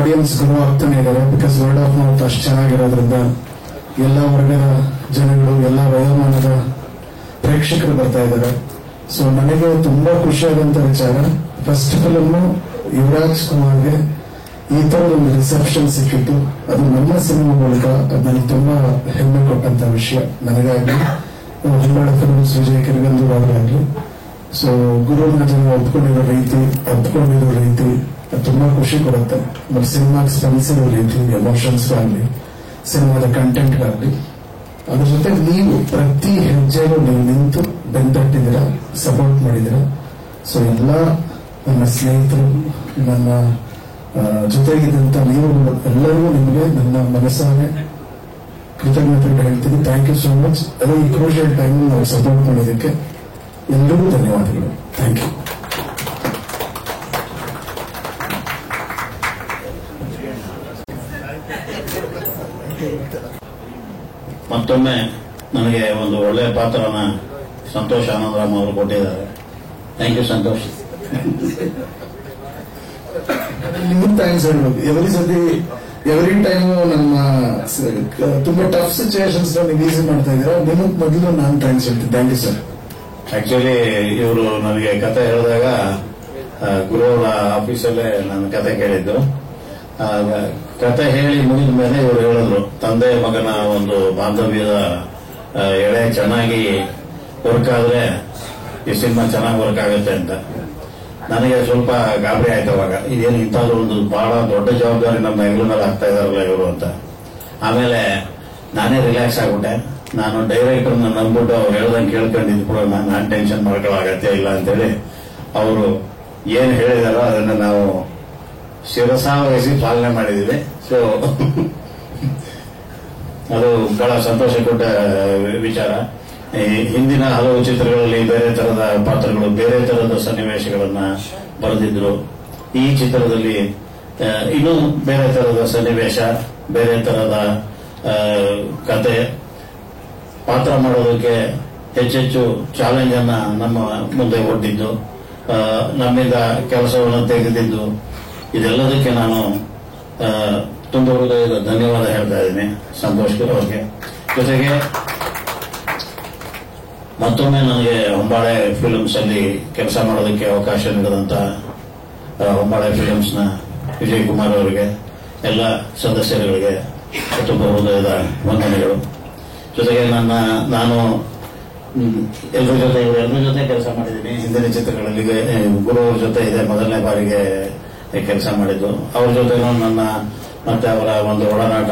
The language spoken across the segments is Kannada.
ಆಡಿಯನ್ಸ್ ಗ್ರೋ ಆಗ್ತಾನೆ ಇದ್ದಾರೆ. ಬಿಕಾಸ್ ವರ್ಡ್ ಆಫ್ ಮೌತ್ ಅಷ್ಟು ಚೆನ್ನಾಗಿರೋದ್ರಿಂದ ಎಲ್ಲ ವರ್ಗದ ಜನಗಳು, ಎಲ್ಲ ವಯೋಮಾನದ ಪ್ರೇಕ್ಷಕರು ಬರ್ತಾ ಇದ್ದಾರೆ. ಸೊ ನನಗೆ ತುಂಬಾ ಖುಷಿಯಾದಂತ ವಿಚಾರ, ಫಸ್ಟ್ ಫಿಲಮ್ ಯುವರಾಜ್ ಕುಮಾರ್ಗೆ ಈ ತರ ಒಂದು ರಿಸೆಪ್ಷನ್ ಸಿಕ್ಕಿತ್ತು. ಅದು ನಮ್ಮ ಸಿನಿಮಾ ಮೂಲಕ ಅದು ನನಗೆ ತುಂಬಾ ಹೆಮ್ಮೆ ಕೊಟ್ಟಂತ ವಿಷಯ ನನಗಾಗ್ಲಿ, ಹೊಂಬಾಳೆ ಫಿಲ್ಮ್ಸ್ ವಿಜಯ್ ಕಿರಗಂದೂರ್ ಅವರಾಗ್ಲಿ. ಸೊ ಗುರುವಿನ ಜನ ಒಪ್ಕೊಂಡಿರೋ ರೀತಿ ಅದು ತುಂಬಾ ಖುಷಿ ಕೊಡುತ್ತೆ. ಬಟ್ ಸಿನಿಮಾಗೆ ಸ್ಪಂದಿಸಿರೋ ರೀತಿ, ಎಮೋಷನ್ಸ್ ಆಗಲಿ, ಸಿನಿಮಾದ ಕಂಟೆಂಟ್ಗಾಗಲಿ, ಅದ್ರ ಜೊತೆ ನೀವು ಪ್ರತಿ ಹೆಜ್ಜೆಗೂ ನೀವು ನಿಂತು ಬೆಂತಟ್ಟಿದ್ದೀರಾ, ಸಪೋರ್ಟ್ ಮಾಡಿದ್ದೀರಾ. ಸೊ ಎಲ್ಲ ನನ್ನ ಸ್ನೇಹಿತರು, ನನ್ನ ಜೊತೆಗಿದ್ದಂತ ನೀವು ಎಲ್ಲರಿಗೂ ನಿಮಗೆ ನನ್ನ ಮನಸ್ಸಾನೆ ಕೃತಜ್ಞತೆಗಳು ಹೇಳ್ತೀನಿ. Thank you so much. ಅದೇ ಈ ಕ್ರೂಷಿಯಲ್ ಟೈಮ್ ನಾವು ಸಪೋರ್ಟ್ ಮಾಡೋದಕ್ಕೆ ಎಲ್ಲರಿಗೂ ಧನ್ಯವಾದಗಳು. Thank you. ಮತ್ತೊಮ್ಮೆ ನನಗೆ ಒಂದು ಒಳ್ಳೆಯ ಪಾತ್ರನ ಸಂತೋಷ್ ಆನಂದರಾಮ್ ಅವರು ಕೊಟ್ಟಿದ್ದಾರೆ. Thank you Santhosh. ನಿಮ್ಗೆ ಥ್ಯಾಂಕ್ಸ್ ಹೇಳ್ಬೇಕು. ಎವ್ರಿ ಟೈಮು ನಮ್ಮ ತುಂಬಾ ಟಫ್ ಸಿಚುವೇಶನ್ಸ್ ನೀವು ಈಸಿ ಮಾಡ್ತಾ ಇದ್ದೀರಾ. ನಿಮಗೆ ಮೊದಲು ನಾನು ಥ್ಯಾಂಕ್ಸ್ ಹೇಳ್ತೀನಿ. Thank you sir. ಆಕ್ಚುಲಿ ಇವರು ನನಗೆ ಕತೆ ಹೇಳಿದಾಗ ಗುರುವರ ಆಫೀಸಲ್ಲೇ ನಾನು ಕತೆ ಕೇಳಿದ್ದು. ಕತೆ ಹೇಳಿ ಮುಗಿದ ಮೇಲೆ ಇವರು ಹೇಳಿದ್ರು, ತಂದೆ ಮಗನ ಒಂದು ಬಾಂಧವ್ಯದ ಎಳೆ ಚೆನ್ನಾಗಿ ವರ್ಕ್ ಆದ್ರೆ ಈ ಸಿನಿಮಾ ಚೆನ್ನಾಗಿ ವರ್ಕ್ ಆಗುತ್ತೆ ಅಂತ. ನನಗೆ ಸ್ವಲ್ಪ ಗಾಬರಿ ಆಯ್ತು ಅವಾಗ, ಇದೇನು ಇಂಥದ್ದು ಒಂದು ಬಹಳ ದೊಡ್ಡ ಜವಾಬ್ದಾರಿ ನಮ್ಮ ಬೆಂಗಳೂರು ಮೇಲೆ ಆಗ್ತಾ ಇದಾರಲ್ಲ ಇವರು ಅಂತ. ಆಮೇಲೆ ನಾನೇ ರಿಲ್ಯಾಕ್ಸ್ ಆಗ್ಬಿಟ್ಟೆ. ನಾನು ಡೈರೆಕ್ಟರ್ನ ನಂಬಿಟ್ಟು ಅವ್ರು ಹೇಳ್ದಂಗೆ ಕೇಳ್ಕೊಂಡಿದ್ದು ಕೂಡ ನಾನು ಟೆನ್ಷನ್ ಮಾಡ್ಕೊಳ್ಳೋ ಅಗತ್ಯ ಇಲ್ಲ ಅಂತೇಳಿ ಅವರು ಏನ್ ಹೇಳಿದಾರೋ ಅದನ್ನ ನಾವು ಶಿರಸಾವಹಿಸಿ ಪಾಲನೆ ಮಾಡಿದ್ದೀವಿ. ಸೊ ಅದು ಬಹಳ ಸಂತೋಷ ಕೊಟ್ಟ ವಿಚಾರ. ಹಿಂದಿನ ಹಲವು ಚಿತ್ರಗಳಲ್ಲಿ ಬೇರೆ ತರದ ಪಾತ್ರಗಳು, ಬೇರೆ ತರದ ಸನ್ನಿವೇಶಗಳನ್ನ ಬರೆದಿದ್ರು. ಈ ಚಿತ್ರದಲ್ಲಿ ಇನ್ನೂ ಬೇರೆ ತರದ ಸನ್ನಿವೇಶ, ಬೇರೆ ತರದ ಕತೆ, ಪಾತ್ರ ಮಾಡೋದಕ್ಕೆ ಹೆಚ್ಚೆಚ್ಚು ಚಾಲೆಂಜ್ ಅನ್ನ ನಮ್ಮ ಮುಂದೆ ಒಡ್ಡಿದ್ದು, ನಮ್ಮಿಂದ ಕೆಲಸವನ್ನು ತೆಗೆದಿದ್ದು, ಇದೆಲ್ಲದಕ್ಕೆ ನಾನು ತುಂಬ ಹೃದಯದ ಧನ್ಯವಾದ ಹೇಳ್ತಾ ಇದ್ದೀನಿ ಸಂತೋಷ್ ಅವ್ರಿಗೆ. ಜೊತೆಗೆ ಮತ್ತೊಮ್ಮೆ ನನಗೆ ಹೊಂಬಾಳೆ ಫಿಲ್ಮ್ಸ್ ಅಲ್ಲಿ ಕೆಲಸ ಮಾಡೋದಕ್ಕೆ ಅವಕಾಶ ನೀಡಿದಂತ ಹೊಂಬಾಳೆ ಫಿಲ್ಮ್ಸ್ ನ ವಿಜಯ್ ಕುಮಾರ್ ಅವರಿಗೆ, ಎಲ್ಲ ಸದಸ್ಯರುಗಳಿಗೆ ತುಂಬ ಹೃದಯದ ವಂದನೆಗಳು. ಜೊತೆಗೆ ನಾನು ಎಲ್ಲರ ಜೊತೆ ಕೆಲಸ ಮಾಡಿದ್ದೀನಿ. ಹಿಂದಿನ ಚಿತ್ರಗಳಲ್ಲಿ ಗುರು ಅವ್ರ ಜೊತೆ ಇದೆ ಮೊದಲನೇ ಬಾರಿಗೆ ಕೆಲಸ ಮಾಡಿದ್ದು. ಅವ್ರ ಜೊತೆನೂ ನನ್ನ ಮತ್ತೆ ಅವರ ಒಂದು ಒಡನಾಟ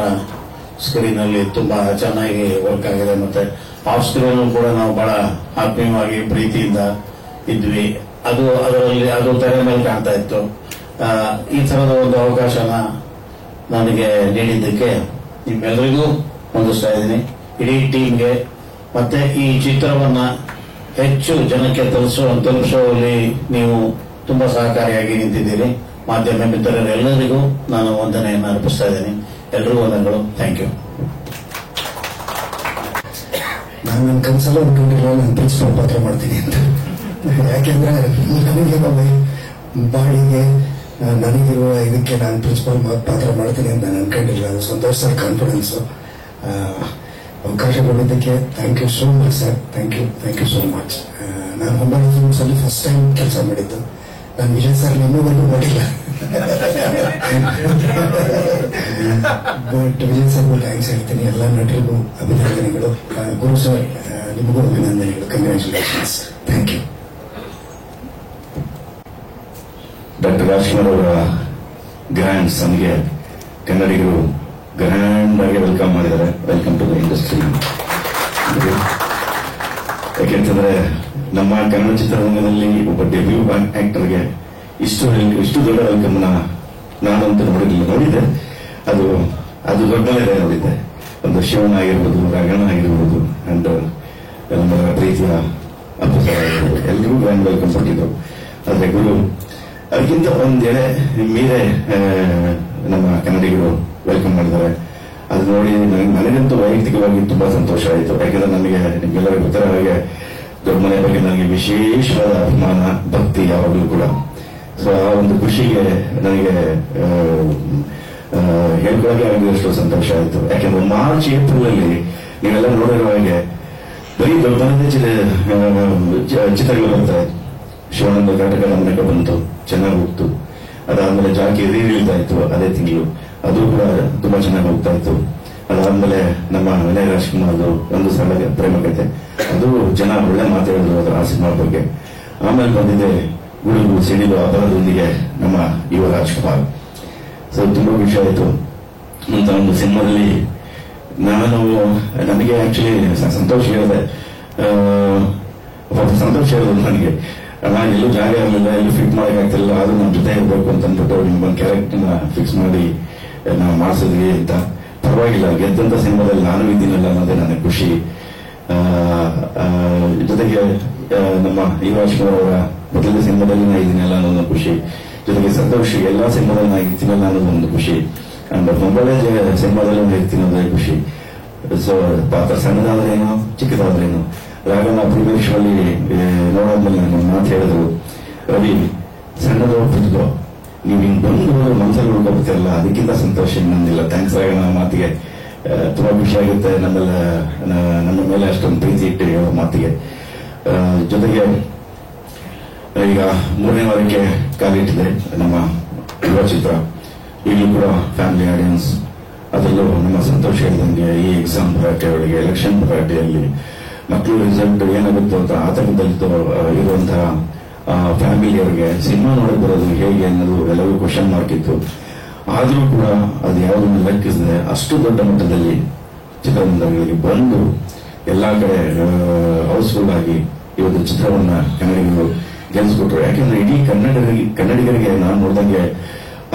ಸ್ಕ್ರೀನ್ ಅಲ್ಲಿ ತುಂಬಾ ಚೆನ್ನಾಗಿ ವರ್ಕ್ ಆಗಿದೆ. ಮತ್ತೆ ಆಫ್ ಸ್ಕ್ರೀನ್ ಕೂಡ ನಾವು ಬಹಳ ಆತ್ಮೀಯವಾಗಿ ಪ್ರೀತಿಯಿಂದ ಇದ್ವಿ. ಅದು ತೆರೆ ಮೇಲೆ ಕಾಣ್ತಾ ಇತ್ತು. ಈ ತರದ ಒಂದು ಅವಕಾಶನ ನನಗೆ ನೀಡಿದ್ದಕ್ಕೆ ನಿಮ್ಮೆಲ್ಲರಿಗೂ ಹೊಂದಿಸ್ತಾ ಇದ್ದೀನಿ. ಇಡೀ ಟೀಮ್ಗೆ ಮತ್ತೆ ಈ ಚಿತ್ರವನ್ನ ಹೆಚ್ಚು ಜನಕ್ಕೆ ತಲುಪಿಸುವಲ್ಲಿ ನೀವು ತುಂಬಾ ಸಹಕಾರಿಯಾಗಿ ನಿಂತಿದ್ದೀರಿ. ಮಾಧ್ಯಮ ಮಿತ್ರರೆಲ್ಲರಿಗೂ ನಾನು ವಂದನೆಯನ್ನು ಅರ್ಪಿಸ್ತಾ ಇದ್ದೀನಿ. ಎಲ್ಲರಿಗೂ ವಂದನೆಗಳು. Thank you. ನಾನು ನನ್ನ ಕನಸಲ್ಲ ಅನ್ಕೊಂಡಿರೋ ನಾನು ಪ್ರಿನ್ಸಿಪಲ್ ಪಾತ್ರ ಮಾಡ್ತೀನಿ ಅಂತ. ಯಾಕೆಂದ್ರೆ ನನಗೆ ಬಾಡಿಗೆ ನನಗಿರುವ ಇದಕ್ಕೆ ನಾನು ಪ್ರಿನ್ಸಿಪಲ್ ಪಾತ್ರ ಮಾಡ್ತೀನಿ ಅಂತ ನಾನು ಅನ್ಕೊಂಡಿಲ್ಲ. ಅದು ಸಂತೋಷ್ ಸರ್ ಕಾನ್ಫಿಡೆನ್ಸ್. ಅವಕಾಶ ಕೊಡೋದಕ್ಕೆ thank you so much sir. Thank you so much. ನಾನು ಹೊಂಬಾಳೆ ಫಿಲ್ಮ್ಸ್ ಅಲ್ಲಿ ಫಸ್ಟ್ ಟೈಮ್ ಕೆಲಸ ಮಾಡಿದ್ದು. ನಾನು ವಿಜಯ್ ಸರ್ ಇನ್ನೂವರೆಗೂ ನೋಡಿಲ್ಲ. ಬಟ್ ವಿಜಯ್ ಸರ್ಗೂ ಥ್ಯಾಂಕ್ಸ್ ಹೇಳ್ತೀನಿ. ಎಲ್ಲ ನಟರಿಗೂ ಅಭಿನಂದನೆಗಳು. ಗುರು ಸರ್ ನಿಮಗೂ ಅಭಿನಂದನೆಗಳು. Congratulations. Thank you. Doctor Rajkumar ಅವರ ಗ್ರ್ಯಾಂಡ್ ಸನ್ಗೆ ಕನ್ನಡಿಗರು ಗ್ರ್ಯಾಂಡ್ ಆಗಿ ವೆಲ್ಕಮ್ ಮಾಡಿದ್ದಾರೆ. Welcome to the industry. ಯಾಕೆಂತಂದ್ರೆ ನಮ್ಮ ಕನ್ನಡ ಚಿತ್ರರಂಗದಲ್ಲಿ ಒಬ್ಬ ಡೆಬ್ಯೂ ಆಕ್ಟರ್ಗೆ ಇಷ್ಟು ದೊಡ್ಡ ವೆಲ್ಕಮ್ ನಾನಂತೂ ನೋಡಿದ್ದೆ. ಅದು ದೊಡ್ಡನೇ ನೋಡಿದ್ದೆ. ಒಂದು ಶಿವಣ್ಣ ಆಗಿರ್ಬೋದು, ರಂಗಣ್ಣ ಆಗಿರ್ಬೋದು, ಅಂಡ್ ನಮ್ಮ ಪ್ರೀತಿಯ ಅಪ್ಪು ಸರ್ ಆಗಿರ್ಬೋದು, ಎಲ್ಲರಿಗೂ ಗ್ರ್ಯಾಂಡ್ ವೆಲ್ಕಮ್ ಕೊಟ್ಟಿದ್ರು. ಆದ್ರೆ ಗುರು ಅದಕ್ಕಿಂತ ಒಂದೆಡೆ ಮೀರೆ ನಮ್ಮ ಕನ್ನಡಿಗರು ವೆಲ್ಕಮ್ ಮಾಡಿದ್ದಾರೆ. ಅದು ನೋಡಿ ನನಗಂತೂ ವೈಯಕ್ತಿಕವಾಗಿ ತುಂಬಾ ಸಂತೋಷ ಆಯಿತು. ಯಾಕೆಂದ್ರೆ ನನಗೆ ನಿಮ್ಗೆಲ್ಲರಿಗೂ ಗೊತ್ತಿರೋ ಹಾಗೆ ದೊಡ್ಡ ಮನೆ ಬಗ್ಗೆ ನನಗೆ ವಿಶೇಷವಾದ ಅಭಿಮಾನ, ಭಕ್ತಿ ಯಾವಾಗಲೂ ಕೂಡ. ಸೊ ಆ ಒಂದು ಖುಷಿಗೆ ನನಗೆ ಮಕ್ಕಳಿಗೆ ಆಗಿದಷ್ಟು ಸಂತೋಷ ಆಯಿತು. ಯಾಕೆಂದ್ರೆ ಮಾರ್ಚ್ ಏಪ್ರಿಲ್ ಅಲ್ಲಿ ನೀವೆಲ್ಲ ನೋಡಿರೋ ಹಾಗೆ ಬರೀ ದೊಡ್ಡದೇ ಚಿತ್ರಗಳು ಬರ್ತಾರೆ. ಶಿವಾನಂದ ನಾಟಕ ನಮ್ಮನೆಗೆ ಬಂತು, ಚೆನ್ನಾಗಿ ಹೋಗ್ತು. ಅದಾದ್ಮೇಲೆ ಜಾಕಿ ರೀರಿಲ್ತಾ ಇತ್ತು ಅದೇ ತಿಂಗಳು, ಅದು ಕೂಡ ತುಂಬಾ ಚೆನ್ನಾಗಿ ಹೋಗ್ತಾ ಇತ್ತು. ಅದಾದ್ಮೇಲೆ ನಮ್ಮ ವಿನಯ್ ರಾಜ್ಕುಮಾರ್ದು ಒಂದು ಸಲ ಪ್ರೇಮ ಕಥೆ, ಅದು ಜನ ಒಳ್ಳೆ ಮಾತಾಡಿದ್ರು ಅದರ ಆ ಸಿನಿಮಾ ಬಗ್ಗೆ. ಆಮೇಲೆ ಬಂದಿದೆ ಗುಡುಗು ಸಿಡಿಲು ಅಪರದೊಂದಿಗೆ ನಮ್ಮ ಯುವ ರಾಜ್ಕುಮಾರ್. ಸೊ ತುಂಬಾ ಖುಷಿ ಆಯಿತು ಅಂತ ಒಂದು ಸಿನಿಮಾದಲ್ಲಿ ನನಗೆ ಆಕ್ಚುಲಿ ಸಂತೋಷ ಹೇಳಿದೆ, ಸಂತೋಷ ಹೇಳಿದ್ರು ನನಗೆ. ನಾನು ಎಲ್ಲೂ ಜಾಗ ಇರಲಿಲ್ಲ, ಎಲ್ಲೂ ಫಿಟ್ ಮಾಡಕ್ ಆಗ್ತಿಲ್ಲ, ಆದ್ರೂ ನಮ್ಮ ಜೊತೆ ಇರಬೇಕು ಅಂತ ಅಂದ್ಬಿಟ್ಟು ನಿಮ್ಗೊಂದು ಕ್ಯಾರೆಕ್ಟರ್ನ ಫಿಕ್ಸ್ ಮಾಡಿ ನಾವು ಮಾಡಿಸಿದ್ವಿ ಅಂತ. ಪರವಾಗಿಲ್ಲ, ಗೆದ್ದಂತ ಸಿನಿಮಾದಲ್ಲಿ ನಾನು ಇದ್ದೀನಲ್ಲ ಅನ್ನೋದೇ ನನಗೆ ಖುಷಿ. ಜೊತೆಗೆ ನಮ್ಮ ಯುವರಾಜ್ಕುಮಾರ್ ಅವರ ಮೊದಲನೇ ಸಿನಿಮಾದಲ್ಲಿ ನಾ ಇದ್ದೀನಲ್ಲ ಅನ್ನೋದೊಂದು ಖುಷಿ. ಜೊತೆಗೆ ಸಂತೋಷ್ ಎಲ್ಲಾ ಸಿನಿಮಾದಲ್ಲಿ ನಾ ಇರ್ತೀನಲ್ಲ ಅನ್ನೋದೊಂದು ಖುಷಿ. ಅಂಡ್ ಮೊಬೈಲ್ ಸಿನಿಮಾದಲ್ಲಿ ಇರ್ತೀನಿ ಅನ್ನೋದೇ ಖುಷಿ. ಸೊ ಪಾತ್ರ ಸಣ್ಣದಾದ್ರೇನು ಚಿಕ್ಕದಾದ್ರೇನು. ರಾಘವನ ಪ್ರಿಮೇಶ್ವರಲ್ಲಿ ನೋಡಾದ್ಮೇಲೆ ನನ್ನ ಮಾತು ಹೇಳಿದ್ರು, ರವಿ ಸಣ್ಣದೋ ಪುಟ್ಟದೋ ನೀವು ಹಿಂಗ್ ಬಂದು ಮನಸ್ಸಲ್ಲಿ ಉಳ್ಕೊಳ್ತೀರಲ್ಲ, ಅದಕ್ಕಿಂತ ಸಂತೋಷ ಇನ್ನೊಂದಿಲ್ಲ. ಥ್ಯಾಂಕ್ಸ್ ರಾಘವನ ಮಾತಿಗೆ. ತುಂಬಾ ಖುಷಿ ಆಗುತ್ತೆ ನಮ್ಮ ಮೇಲೆ ಅಷ್ಟೊಂದು ಪ್ರೀತಿ ಇಟ್ಟು ಹೇಳೋ ಮಾತಿಗೆ. ಜೊತೆಗೆ ಈಗ 3ನೇ ವಾರಕ್ಕೆ ಕಾಲಿಟ್ಟಿದೆ ನಮ್ಮ ಯುವ ಚಿತ್ರ. ಈಗಲೂ ಕೂಡ ಫ್ಯಾಮಿಲಿ ಆಡಿಯನ್ಸ್, ಅದರಲ್ಲೂ ನಮ್ಮ ಸಂತೋಷ ಹೇಳಿದಂಗೆ ಈ ಎಕ್ಸಾಮ್ ಭರಾಟೆ ಒಳಗೆ, ಎಲೆಕ್ಷನ್ ಭರಾಟೆಯಲ್ಲಿ ಮಕ್ಕಳು ರಿಸಲ್ಟ್ ಏನಾಗುತ್ತೋ ಅಂತ ಆತಂಕದಲ್ಲಿ ಇರುವಂತಹ ಫ್ಯಾಮಿಲಿಯವರಿಗೆ ಸಿನಿಮಾ ನೋಡಕ್ ಬರೋದು ಹೇಗೆ ಅನ್ನೋದು ಎಲ್ಲವೂ ಕ್ವಶನ್ ಮಾರ್ಕ್ ಇತ್ತು. ಆದರೂ ಕೂಡ ಅದು ಯಾವುದನ್ನು ಲೆಕ್ಕಿಸದೆ ಅಷ್ಟು ದೊಡ್ಡ ಮಟ್ಟದಲ್ಲಿ ಚಿತ್ರಮಂದಿರಗಳಿಗೆ ಬಂದು ಎಲ್ಲಾ ಕಡೆ ಹೌಸ್ಫುಲ್ ಆಗಿ ಇವತ್ತು ಚಿತ್ರವನ್ನ ಕನ್ನಡಿಗರು ಗೆಲ್ಲಿಸ್ಕೊಟ್ರು. ಯಾಕೆಂದ್ರೆ ಇಡೀ ಕನ್ನಡಿಗರಿಗೆ ನಾನು ನೋಡಿದಂಗೆ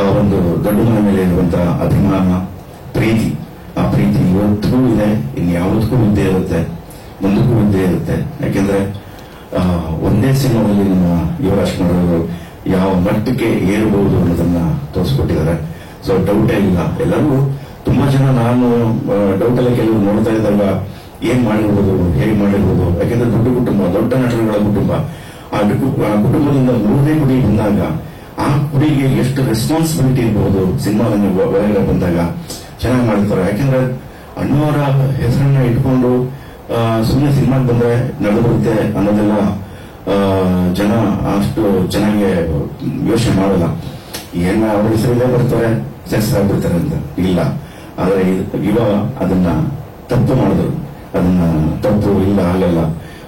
ಆ ಒಂದು ದೊಡ್ಡ ಮನೆ ಮೇಲೆ ಇರುವಂತಹ ಅಭಿಮಾನ, ಪ್ರೀತಿ, ಆ ಪ್ರೀತಿ ಇವತ್ತಿಗೂ ಇದೆ, ಇನ್ಯಾವುದಕ್ಕೂ ಇದ್ದೇ ಇರುತ್ತೆ, ಮುಂದಕ್ಕೂ ಇದ್ದೇ ಇರುತ್ತೆ. ಯಾಕೆಂದ್ರೆ ಒಂದೇ ಸಿನಿಮಾದಲ್ಲಿ ನಮ್ಮ ಯುವರಾಜ್ಕುಮಾರ್ ಅವರು ಯಾವ ಮಟ್ಟಕ್ಕೆ ಏರಬಹುದು ಅನ್ನೋದನ್ನ ತೋರಿಸ್ಕೊಟ್ಟಿದ್ದಾರೆ. ಸೊ ಡೌಟೇ ಇಲ್ಲ. ಎಲ್ಲರೂ ತುಂಬಾ ಜನ, ನಾನು ಡೌಟ್ ಎಲ್ಲ ಕೆಲವರು ನೋಡ್ತಾ ಇದ್ದಾಗ ಏನ್ ಮಾಡಿರ್ಬೋದು, ಹೇಗೆ ಮಾಡಿರ್ಬೋದು. ಯಾಕೆಂದ್ರೆ ದೊಡ್ಡ ಕುಟುಂಬ, ದೊಡ್ಡ ನಟರುಗಳ ಕುಟುಂಬ. ಆ ಕುಟುಂಬದಿಂದ 3ನೇ ಕುಡಿ ಬಂದಾಗ ಆ ಕುಡಿಗೆ ಎಷ್ಟು ರೆಸ್ಪಾನ್ಸಿಬಿಲಿಟಿ ಇರಬಹುದು ಸಿನಿಮಾವನ್ನು ಹೊರಗಡೆ ಬಂದಾಗ ಚೆನ್ನಾಗಿ ಮಾಡಿರ್ತಾರೆ. ಯಾಕೆಂದ್ರೆ ಅಣ್ಣವರ ಹೆಸರನ್ನ ಇಟ್ಕೊಂಡು ಸುಮ್ಮನೆ ಸಿನಿಮಾಗೆ ಬಂದ್ರೆ ನಡೆದುಬರುತ್ತೆ ಅನ್ನೋದೆಲ್ಲ ಜನ ಅಷ್ಟು ಚೆನ್ನಾಗಿ ಯೋಚನೆ ಮಾಡಲ್ಲ. ಏನ ಅವ್ರ ಹೆಸರಲ್ಲೇ ಬರ್ತಾರೆ, ಸಕ್ಸಸ್ ಆಗ್ಬಿಡ್ತಾರೆ ಅಂತ ಇಲ್ಲ. ಆದ್ರೆ ಇವಾಗ ಅದನ್ನ ತಪ್ಪು ಮಾಡಿದ್ರು. ಅದನ್ನ ತಪ್ಪು ಇಲ್ಲ, ಆಗಲ್ಲ.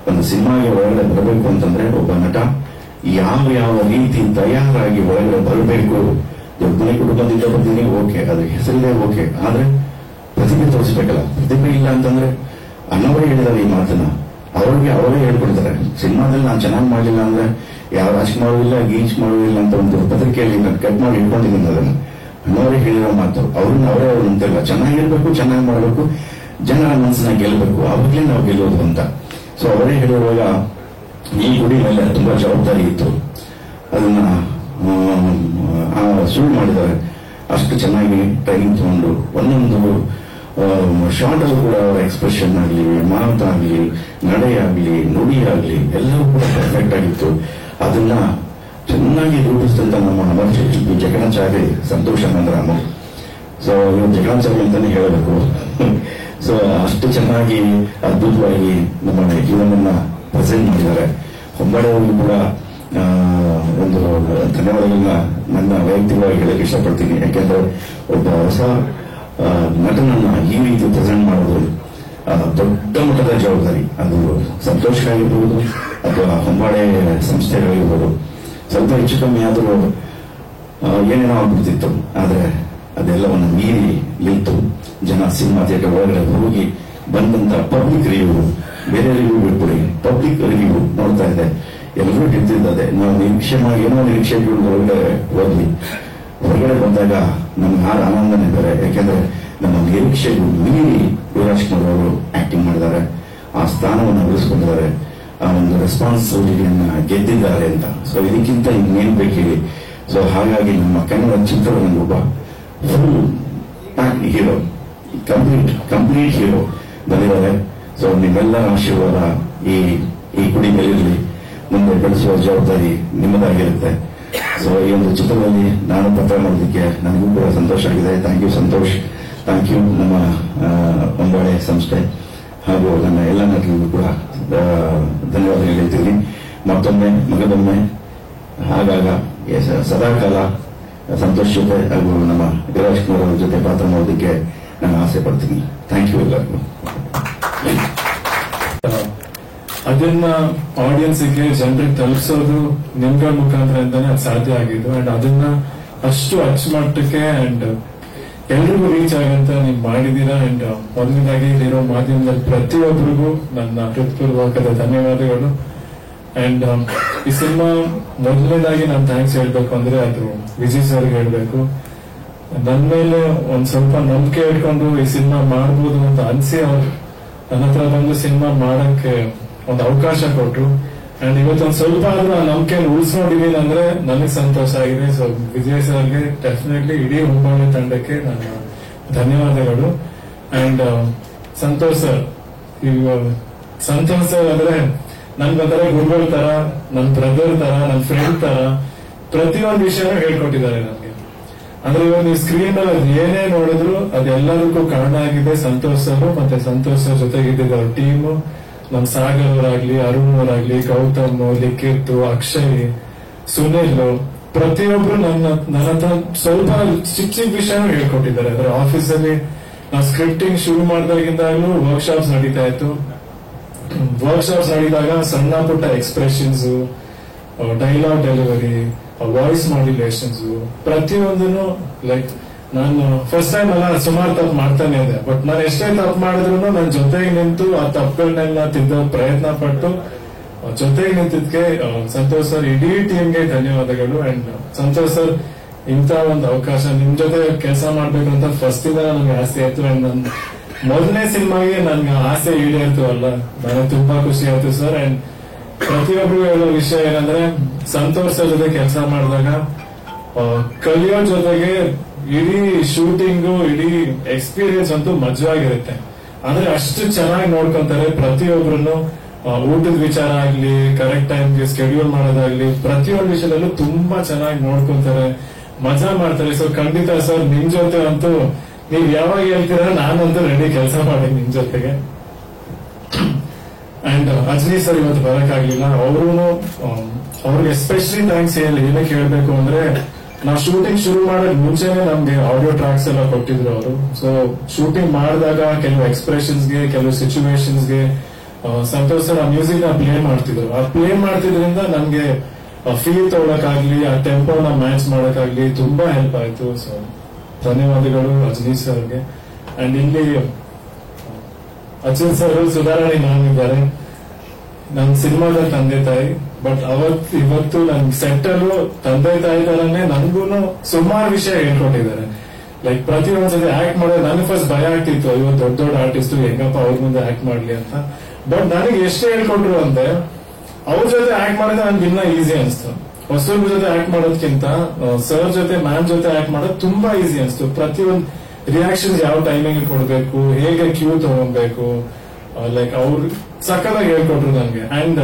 ಒಂದು ಸಿನಿಮಾಗೆ ಒಳಗಡೆ ಬರಬೇಕು ಅಂತಂದ್ರೆ ಒಬ್ಬ ನಟ ಯಾವ ರೀತಿ ತಯಾರಾಗಿ ಒಳಗಡೆ ಬರಬೇಕು. ದೊಡ್ಡ ಕುಟುಂಬದಿಂದ ಬರ್ತೀನಿ, ಓಕೆ, ಅದ್ರ ಹೆಸರಿದೆ, ಓಕೆ. ಆದ್ರೆ ಪ್ರತಿಭೆ ತೋರಿಸ್ಬೇಕಲ್ಲ. ಪ್ರತಿಭೆ ಇಲ್ಲ ಅಂತಂದ್ರೆ ಅಣ್ಣವರೇ ಹೇಳಿದಾರೆ ಈ ಮಾತನ್ನ, ಅವರಿಗೆ ಅವರೇ ಹೇಳ್ಕೊಡ್ತಾರೆ. ಸಿನಿಮಾದಲ್ಲಿ ನಾನು ಚೆನ್ನಾಗಿ ಮಾಡಲಿಲ್ಲ ಅಂದ್ರೆ ಯಾವ ರಾಜ್ಕುಮಾರ್ ಇಲ್ಲ, ಗೀಚ್ ಮಾಡುವಿಲ್ಲ ಅಂತ ಒಂದು ಪತ್ರಿಕೆಯಲ್ಲಿ ನಾನು ಕಟ್ ಮಾಡಿ ಇಟ್ಕೊಂಡಿದ್ದೀನಿ. ಅದನ್ನು ಅಣ್ಣವರೇ ಹೇಳಿರೋ ಮಾತು. ಅವ್ರನ್ನ ಅವರೇ ಅಂತಿಲ್ಲ, ಚೆನ್ನಾಗಿರ್ಬೇಕು, ಚೆನ್ನಾಗಿ ಮಾಡಬೇಕು, ಜನರ ಮನಸ್ಸನ್ನ ಗೆಲ್ಲಬೇಕು, ಅವಾಗಲೇ ನಾವು ಗೆಲ್ಲೋದು ಅಂತ. ಸೊ ಅವರೇ ಹೇಳಿರುವಾಗ ಈ ಗುಡಿ ಮೇಲೆ ತುಂಬಾ ಜವಾಬ್ದಾರಿ ಇತ್ತು. ಅದನ್ನ ಸುಳ್ಳು ಮಾಡಿದ್ದಾರೆ. ಅಷ್ಟು ಚೆನ್ನಾಗಿ ಟ್ರೈನಿಂಗ್ ತಗೊಂಡು ಒಂದೊಂದು ಶಾರ್ಟ್ ಅಲ್ಲೂ ಕೂಡ ಅವರ ಎಕ್ಸ್ಪ್ರೆಷನ್ ಆಗಲಿ, ಮಾತಾಗಲಿ, ನಡೆಯಾಗಲಿ, ನುಡಿಯಾಗಲಿ ಎಲ್ಲವೂ ಕೂಡ ಪರ್ಫೆಕ್ಟ್ ಆಗಿತ್ತು. ಅದನ್ನ ಚೆನ್ನಾಗಿ ರೂಪಿಸಿದಂತ ನಮ್ಮ ಅಮರ ಶಿಲ್ಪಿ ಜಗಣಾಚಾರ್ಯ ಸಂತೋಷ್ ಅನಂತರಾಮ. ಸೊ ಇವರು ಜಗಣಾಚಾರ್ಯ ಅಂತಾನೆ ಹೇಳಬೇಕು. ಸೊ ಅಷ್ಟು ಚೆನ್ನಾಗಿ ಅದ್ಭುತವಾಗಿ ನಮ್ಮ ಜೀವನವನ್ನ ಪ್ರೆಸೆಂಟ್ ಮಾಡಿದ್ದಾರೆ. ಹೊಂಬಾಳೆಯವರು ಕೂಡ ಒಂದು ಧನ್ಯವಾದಗಳನ್ನ ನನ್ನ ವೈಯಕ್ತಿಕವಾಗಿ ಹೇಳಕ್ಕೆ ಇಷ್ಟಪಡ್ತೀನಿ. ಯಾಕೆಂದ್ರೆ ಒಬ್ಬ ಹೊಸ ನಟನನ್ನ ಈ ರೀತಿ ಪ್ರೆಸೆಂಟ್ ಮಾಡೋದು ದೊಡ್ಡ ಮಟ್ಟದ ಜವಾಬ್ದಾರಿ. ಅದು ಸಂತೋಷವಾಗಿರ್ಬೋದು ಅಥವಾ ಹೊಂಬಾಳೆ ಸಂಸ್ಥೆಗಳಿರ್ಬೋದು. ಸ್ವಲ್ಪ ಹೆಚ್ಚು ಕಮ್ಮಿ ಆದರೂ ಏನೇನೋ ಆಗ್ಬಿಡ್ತಿತ್ತು. ಆದ್ರೆ ಅದೆಲ್ಲವನ್ನು ಮೀರಿ ನಿಂತು ಜನ ಸಿನಿಮಾ ಥಿಯೇಟರ್ ಒಳಗಡೆ ಹೋಗಿ ಬಂದಂತ ಪಬ್ಲಿಕ್ ರಿವ್ಯೂ, ಬೇರೆ ರಿವ್ಯೂ ಬಿಟ್ಬಿಡಿ, ಪಬ್ಲಿಕ್ ರಿವ್ಯೂ ನೋಡ್ತಾ ಇದೆ. ಎಲ್ಲರೂ ಹಿಡಿದಿದ್ದದೆ. ನಾವು ನಿರೀಕ್ಷೆ ಮಾಡಿ ಏನೋ ನಿರೀಕ್ಷೆ ಹೊರಗಡೆ ಹೋದ್ವಿ. ಹೊರಗಡೆ ಬಂದಾಗ ನಮ್ಗೆ ಯಾರು ಆನಂದನೇ ಬೇರೆ. ಯಾಕೆಂದ್ರೆ ನಮ್ಮ ನಿರೀಕ್ಷೆಗೂ ಮೀರಿ ಯುವರಾಜ್ಕುಮಾರ್ ಅವರು ಆಕ್ಟಿಂಗ್ ಮಾಡಿದ್ದಾರೆ. ಆ ಸ್ಥಾನವನ್ನು ಉಳಿಸ್ಕೊಂಡಿದ್ದಾರೆ. ಆ ಒಂದು ರೆಸ್ಪಾನ್ಸಿಬಿಲಿಟಿಯನ್ನ ಗೆದ್ದಿದ್ದಾರೆ ಅಂತ. ಸೊ ಇದಕ್ಕಿಂತ ಇನ್ನೇನ್ ಬೇಕಿದೆ. ಸೊ ಹಾಗಾಗಿ ನಮ್ಮ ಕನ್ನಡ ಚಿತ್ರರಂಗೊಬ್ಬ ಫುಲ್ ಹೀರೋ, ಕಂಪ್ಲೀಟ್ ಹೀರೋ ಬಂದಿದ್ದಾರೆ. ಸೊ ನಿಮ್ಮೆಲ್ಲರ ಆಶೀರ್ವಾದ ಈ ಕುಡಿ ಮೇಲಿರಲಿ. ಮುಂದೆ ಬೆಳೆಸುವ ಜವಾಬ್ದಾರಿ ನಿಮ್ಮದಾಗಿರುತ್ತೆ. ಸೊ ಈ ಒಂದು ಚಿತ್ರದಲ್ಲಿ ನಾನು ಪಾತ್ರ ಮಾಡೋದಕ್ಕೆ ನನಗೂ ಕೂಡ ಸಂತೋಷ ಆಗಿದೆ. Thank you Santhosh, thank you ನಮ್ಮ ಒಂಬಾಳೆ ಸಂಸ್ಥೆ ಹಾಗೂ ನನ್ನ ಎಲ್ಲ ನಟರಿಗೂ ಕೂಡ ಧನ್ಯವಾದ ಹೇಳ್ತೀನಿ. ಮತ್ತೊಮ್ಮೆ ಮಗದೊಮ್ಮೆ ಆಗಾಗ ಸದಾಕಾಲ ಸಂತೋಷ್ ಜೊತೆ ಹಾಗೂ ನಮ್ಮ ಯುವರಾಜ್ ಕುಮಾರ್ ಅವರ ಜೊತೆ ಪಾತ್ರ ಮಾಡೋದಕ್ಕೆ ನಾನು ಆಸೆ ಪಡ್ತೀನಿ. ಥ್ಯಾಂಕ್ ಯು ಎಲ್ಲರಿಗೂ. ಅದನ್ನ ಆಡಿಯನ್ಸ್ಗೆ ಜನರಿಗೆ ತಲುಪಿಸೋದು ನಿಮ್ಗಳ ಮುಖಾಂತರ ಅಂತಾನೆ ಅದು ಸಾಧ್ಯ ಆಗಿದ್ದು. ಅಂಡ್ ಅದನ್ನ ಅಷ್ಟು ಅಚ್ಚುಮಟ್ಟಕ್ಕೆ ಅಂಡ್ ಎಲ್ರಿಗೂ ರೀಚ್ ಆಗಂತ ನೀವು ಮಾಡಿದೀರಾ. ಅಂಡ್ ಮೊದಲನೇದಾಗಿ ಇಲ್ಲಿರೋ ಮಾಧ್ಯಮದಲ್ಲಿ ಪ್ರತಿಯೊಬ್ಬರಿಗೂ ನನ್ನ ಹೃತ್ಪೂರ್ವಕದ ಧನ್ಯವಾದಗಳು. ಅಂಡ್ ಈ ಸಿನಿಮಾ ಮೊದಲನೇದಾಗಿ ನಾನು ಥ್ಯಾಂಕ್ಸ್ ಹೇಳ್ಬೇಕು ಅಂದ್ರೆ ಅದು ವಿಜಯ್ ಸರ್ಗೆ ಹೇಳ್ಬೇಕು. ನನ್ನ ಮೇಲೆ ಒಂದ್ ಸ್ವಲ್ಪ ನಂಬಿಕೆ ಇಟ್ಕೊಂಡು ಈ ಸಿನಿಮಾ ಮಾಡ್ಬೋದು ಅಂತ ಅನ್ಸಿ ಅವ್ರು ನನ್ನ ಹತ್ರ ಬಂದು ಸಿನಿಮಾ ಮಾಡಕ್ಕೆ ಒಂದು ಅವಕಾಶ ಕೊಟ್ರು. ಅಂಡ್ ಇವತ್ತೊಂದು ಸ್ವಲ್ಪ ಆದ್ರೂ ಆ ನಂಬಿಕೆಯನ್ನು ಉಳಿಸ್ಕೊಂಡಿದ್ದೀನಿ ಅಂದ್ರೆ ನನಗೆ ಸಂತೋಷ ಆಗಿದೆ. ಸೊ ವಿಜಯ್ ಸರ್ಗೆ ಡೆಫಿನೆಟ್ಲಿ ಇಡೀ ಒಂಬಾಳೆ ತಂಡಕ್ಕೆ ನನ್ನ ಧನ್ಯವಾದಗಳು. And Santosh sir, Santosh sir ಅಂದ್ರೆ ನನ್ಗೊಂಥರ ಗುರುಗಳ ತರ, ನನ್ನ ಬ್ರದರ್ ತರ, ನನ್ನ ಫ್ರೆಂಡ್ ತರ ಪ್ರತಿಯೊಂದು ವಿಷಯನೂ ಹೇಳ್ಕೊಟ್ಟಿದ್ದಾರೆ ನನಗೆ. ಅಂದ್ರೆ ಇವಾಗ ನೀವು ಸ್ಕ್ರೀನ್ ಅಲ್ಲಿ ಏನೇ ನೋಡಿದ್ರು ಅದೆಲ್ಲದಕ್ಕೂ ಕಾರಣ ಆಗಿದೆ ಸಂತೋಷ್ ಸರ್. ಮತ್ತೆ ಸಂತೋಷ್ ಸರ್ ಜೊತೆಗಿದ್ದ ಅವ್ರ ಟೀಮು, ನಮ್ ಸಾಗರ್ ಅವರಾಗ್ಲಿ, ಅರುಣ್ ಅವರಾಗ್ಲಿ, ಗೌತಮ್, ಲಿಖಿತ್, ಅಕ್ಷಯ್, ಸುನಿಲ್, ಪ್ರತಿಯೊಬ್ರು ನನ್ನ ಹತ್ರ ಸ್ವಲ್ಪ ಚಿಕ್ಕ ವಿಷಯನೂ ಹೇಳ್ಕೊಟ್ಟಿದ್ದಾರೆ. ಅಂದ್ರೆ ಆಫೀಸಲ್ಲಿ ನಾವು ಸ್ಕ್ರಿಪ್ಟಿಂಗ್ ಶುರು ಮಾಡಿದಾಗಿಂದಾಗ್ಲೂ ವರ್ಕ್ಶಾಪ್ಸ್ ನಡೀತಾ ಇತ್ತು. ವರ್ಕ್ಶಾಪ್ಸ್ ನಡೆದಾಗ ಸಣ್ಣ ಪುಟ್ಟ expressions, dialogue delivery, voice modulations ಪ್ರತಿಯೊಂದನ್ನು ಲೈಕ್ ನಾನು ಫಸ್ಟ್ ಟೈಮ್ ಅಲ್ಲ ಸುಮಾರು ತಪ್ಪು ಮಾಡ್ತಾನೆ ಇದೆ. ಬಟ್ ನಾನು ಎಷ್ಟೇ ತಪ್ಪು ಮಾಡಿದ್ರು ನನ್ನ ಜೊತೆಗೆ ನಿಂತು ಆ ತಪ್ಪುಗಳನ್ನೆಲ್ಲ ತಿದ್ದೋ ಪ್ರಯತ್ನ ಪಟ್ಟು ಜೊತೆಗೆ ನಿಂತಿದ್ಕೆ ಸಂತೋಷ್ ಸರ್, ಇಡೀ ಟೀಮ್ಗೆ ಧನ್ಯವಾದಗಳು. ಅಂಡ್ ಸಂತೋಷ್ ಸರ್, ಇಂಥ ಒಂದು ಅವಕಾಶ ನಿಮ್ ಜೊತೆ ಕೆಲಸ ಮಾಡ್ಬೇಕು ಅಂತ ಫಸ್ಟ್ ಇಂದ ನನಗೆ ಆಸೆ ಆಯ್ತು. ಅಂಡ್ ನನ್ ಮೊದಲನೇ ಸಿನಿಮಾಗೆ ನನ್ಗೆ ಆಸೆ ಈಡೇರ್ತು ಅಲ್ಲ, ನನಗೆ ತುಂಬಾ ಖುಷಿ ಆಯ್ತು ಸರ್. ಅಂಡ್ ಪ್ರತಿಯೊಬ್ಬರಿಗೂ ಹೇಳೋ ವಿಷಯ ಏನಂದ್ರೆ ಸಂತೋಷ್ ಸರ್ ಜೊತೆ ಕೆಲಸ ಮಾಡಿದಾಗ ಕಲಿಯೋ ಜೊತೆಗೆ ಇಡೀ ಶೂಟಿಂಗು, ಇಡೀ ಎಕ್ಸ್ಪೀರಿಯನ್ಸ್ ಅಂತೂ ಮಜವಾಗಿರುತ್ತೆ. ಅಂದ್ರೆ ಅಷ್ಟು ಚೆನ್ನಾಗಿ ನೋಡ್ಕೊಂತಾರೆ ಪ್ರತಿಯೊಬ್ಬರನ್ನು. ಊಟದ ವಿಚಾರ ಆಗ್ಲಿ, ಕರೆಕ್ಟ್ ಟೈಮ್ಗೆ ಸ್ಕೆಡ್ಯೂಲ್ ಮಾಡೋದಾಗ್ಲಿ, ಪ್ರತಿಯೊಂದು ವಿಷಯದಲ್ಲೂ ತುಂಬಾ ಚೆನ್ನಾಗಿ ನೋಡ್ಕೊಂತಾರೆ, ಮಜಾ ಮಾಡ್ತಾರೆ. ಸೊ ಖಂಡಿತ ಸರ್, ನಿಮ್ ಜೊತೆ ಅಂತೂ ನೀವ್ ಯಾವಾಗ ಹೇಳ್ತೀರ ನಾನಂತೂ ರೆಡಿ ಕೆಲಸ ಮಾಡಿ ನಿಮ್ ಜೊತೆಗೆ. ಅಂಡ್ ಅಜ್ನಿ ಸರ್ ಇವತ್ತು ಬರಕ್ಕಾಗ್ಲಿಲ್ಲ. ಅವ್ರಿಗೆ ಎಸ್ಪೆಷಲಿ ಥ್ಯಾಂಕ್ಸ್ ಏನಕ್ಕೆ ಹೇಳ್ಬೇಕು ಅಂದ್ರೆ, ನಾವು ಶೂಟಿಂಗ್ ಶುರು ಮಾಡೋದ್ ಮುಂಚೆನೆ ನಮ್ಗೆ ಆಡಿಯೋ ಟ್ರ್ಯಾಕ್ಸ್ ಎಲ್ಲ ಕೊಟ್ಟಿದ್ರು ಅವರು. ಸೊ ಶೂಟಿಂಗ್ ಮಾಡಿದಾಗ ಕೆಲವು ಎಕ್ಸ್ಪ್ರೆಷನ್ಸ್ಗೆ, ಕೆಲವು ಸಿಚುವೇಶನ್ಸ್ಗೆ ಸಂತೋಷ್ ಸರ್ ಆ ಮ್ಯೂಸಿಕ್ ನ ಪ್ಲೇ ಮಾಡ್ತಿದ್ರು. ಆ ಪ್ಲೇ ಮಾಡ್ತಿದ್ರಿಂದ ನಮ್ಗೆ ಫೀಲ್ ತಗೊಳಕ್ಕಾಗ್ಲಿ, ಆ ಟೆಂಪೋನ ಮ್ಯಾಚ್ ಮಾಡಕ್ಕಾಗ್ಲಿ ತುಂಬಾ ಹೆಲ್ಪ್ ಆಯ್ತು. ಸೊ ಧನ್ಯವಾದಗಳು ಅಜ್ನಿ ಸರ್ಗೆ. ಅಂಡ್ ಇಲ್ಲಿ ಅಚ್ಯುತ್ ಸರ್, ಸುಧಾರಾಣಿ ಮ್ಯಾಮ್ ಇದ್ದಾರೆ, ನಮ್ ಸಿನಿಮಾದ ತಂದೆ ತಾಯಿ. ಬಟ್ ಇವತ್ತು ನನ್ ಸೆಟ್ ಅಲ್ಲೂ ತಂದೆ ತಾಯಿ ತರನೇ ನನ್ಗೂನು ಸುಮಾರು ವಿಷಯ ಹೇಳ್ಕೊಟ್ಟಿದ್ದಾರೆ. ಲೈಕ್ ಪ್ರತಿಯೊಂದ್ಸತಿ ಆಕ್ಟ್ ಮಾಡೋದು ನನಗೆ ಫಸ್ಟ್ ಭಯ ಆಗ್ತಿತ್ತು, ಇವತ್ತು ದೊಡ್ಡ ದೊಡ್ಡ ಆರ್ಟಿಸ್ಟ್ ಹೆಂಗಪ್ಪ ಅವ್ರ ಮುಂದೆ ಆಕ್ಟ್ ಮಾಡ್ಲಿ ಅಂತ. ಬಟ್ ನನಗೆ ಎಷ್ಟು ಹೇಳ್ಕೊಟ್ರು ಅಂದ್ರೆ, ಅವ್ರ ಜೊತೆ ಆಕ್ಟ್ ಮಾಡಿದ್ರೆ ನನ್ಗೆ ಇನ್ನ ಈಸಿ ಅನ್ಸ್ತು. ಹೊಸಬ್ರ ಜೊತೆ ಆಕ್ಟ್ ಮಾಡೋದಕ್ಕಿಂತ ಸರ್ ಜೊತೆ, ಮ್ಯಾಮ್ ಜೊತೆ ಆಕ್ಟ್ ಮಾಡೋದು ತುಂಬಾ ಈಸಿ ಅನ್ಸ್ತು. ಪ್ರತಿಯೊಂದು ರಿಯಾಕ್ಷನ್ಸ್ ಯಾವ ಟೈಮಿಂಗ್ ಕೊಡ್ಬೇಕು, ಹೇಗೆ ಕ್ಯೂ ತಗೊಬೇಕು, ಲೈಕ್ ಅವ್ರು ಸಕ್ಕತ್ತಾಗಿ ಹೇಳ್ಕೊಟ್ರು ನನ್ಗೆ. ಅಂಡ್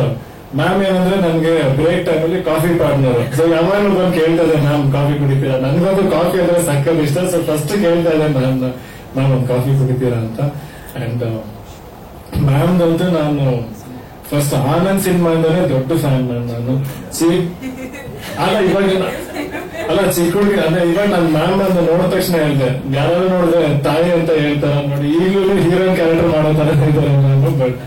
ಮ್ಯಾಮ್ ಏನಂದ್ರೆ ನನ್ಗೆ ಬ್ರೇಕ್ ಟೈಮ್ ಅಲ್ಲಿ ಕಾಫಿ ಪಾರ್ಟ್ನರ್. ಸೊ ಯಾವಾಗಲೂ ಬಂದು ಕೇಳ್ತಾ ಇದೆ, ಮ್ಯಾಮ್ ಕಾಫಿ ಕುಡಿತೀರಾ? ನನ್ಗೊಂದು ಕಾಫಿ ಅಂದ್ರೆ ಸಕ್ಕತ್ ಇಷ್ಟ. ಸೊ ಫಸ್ಟ್ ಕೇಳ್ತಾ ಇದೆ ಮ್ಯಾಮ್ ಒಂದು ಕಾಫಿ ಕುಡಿತೀರಾ ಅಂತ. ಅಂಡ್ ಮ್ಯಾಮ್ದಂತೂ ನಾನು ಫಸ್ಟ್ ಆನಂದ್ ಸಿನಿಮಾ ಇಂದಾನೆ ದೊಡ್ಡ ಫ್ಯಾನ್ ನಾನು. ಅಲ್ಲ ಚಿಕ್ಕ ಹುಡುಗಿ ಅಂದ್ರೆ ಇವಾಗ ನನ್ ಮ್ಯಾಮ್ ಅಂತ ನೋಡಿದ ತಕ್ಷಣ ಹೇಳ್ದೆ, ಯಾರು ನೋಡಿದ್ರೆ ತಾಯಿ ಅಂತ ಹೇಳ್ತಾರ ನೋಡಿ, ಈಗಲೂ ಹೀರೋಯಿನ್ ಕ್ಯಾರೆಕ್ಟರ್ ಮಾಡೋ ತರ ಇದ್ದಾರೆ ನಾನು. ಬಟ್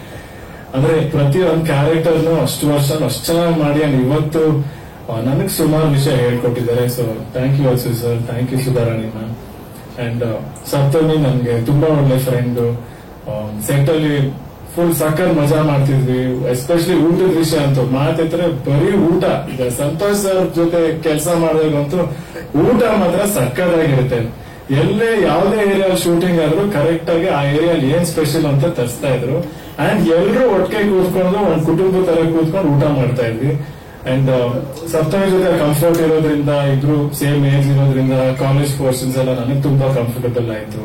ಅಂದ್ರೆ ಪ್ರತಿಯೊಂದು ಕ್ಯಾರೆಕ್ಟರ್ನು ಅಷ್ಟು ವರ್ಷ ಅಷ್ಟು ಚೆನ್ನಾಗಿ ಮಾಡಿ ಅಂಡ್ ಇವತ್ತು ನನಗ್ ಸುಮಾರು ವಿಷಯ ಹೇಳ್ಕೊಟ್ಟಿದ್ದಾರೆ. So thank you also sir, thank you Sudharani ma'am. And Saptami ನನ್ಗೆ ತುಂಬಾ ಒಳ್ಳೆ ಫ್ರೆಂಡ್. ಸೆಟ್ ಅಲ್ಲಿ ಫುಲ್ ಸಕ್ಕರ್ ಮಜಾ ಮಾಡ್ತಿದ್ವಿ. ಎಸ್ಪೆಷಲಿ ಊಟದ ವಿಷಯ ಅಂತೂ ಮಾತಿದ್ರೆ ಬರೀ ಊಟ. ಈಗ ಸಂತೋಷ್ ಸರ್ ಜೊತೆ ಕೆಲಸ ಮಾಡಿದಾಗಂತೂ ಊಟ ಮಾತ್ರ ಸಕ್ಕದಾಗಿರುತ್ತೆ. ಎಲ್ಲೇ ಯಾವುದೇ ಏರಿಯಾ ಶೂಟಿಂಗ್ ಆದ್ರೂ ಕರೆಕ್ಟ್ ಆಗಿ ಆ ಏರಿಯಾಲಿ ಏನ್ ಸ್ಪೆಷಲ್ ಅಂತ ತರಿಸ್ತಾ ಇದ್ರು. ಅಂಡ್ ಎಲ್ರು ಒಟ್ಟಿಗೆ ಕೂತ್ಕೊಂಡು ಒಂದ್ ಕುಟುಂಬ ತರ ಕೂತ್ಕೊಂಡು ಊಟ ಮಾಡ್ತಾ ಇದ್ವಿ. ಅಂಡ್ ಸಪ್ತಮಿ ಜೊತೆ ಕಂಫರ್ಟ್ ಇರೋದ್ರಿಂದ, ಇಬ್ರು ಸೇಮ್ ಏಜ್ ಇರೋದ್ರಿಂದ ಕಾಲೇಜ್ ಪೋರ್ಷನ್ಸ್ ಎಲ್ಲ ನನಗೆ ತುಂಬಾ ಕಂಫರ್ಟಬಲ್ ಆಯ್ತು.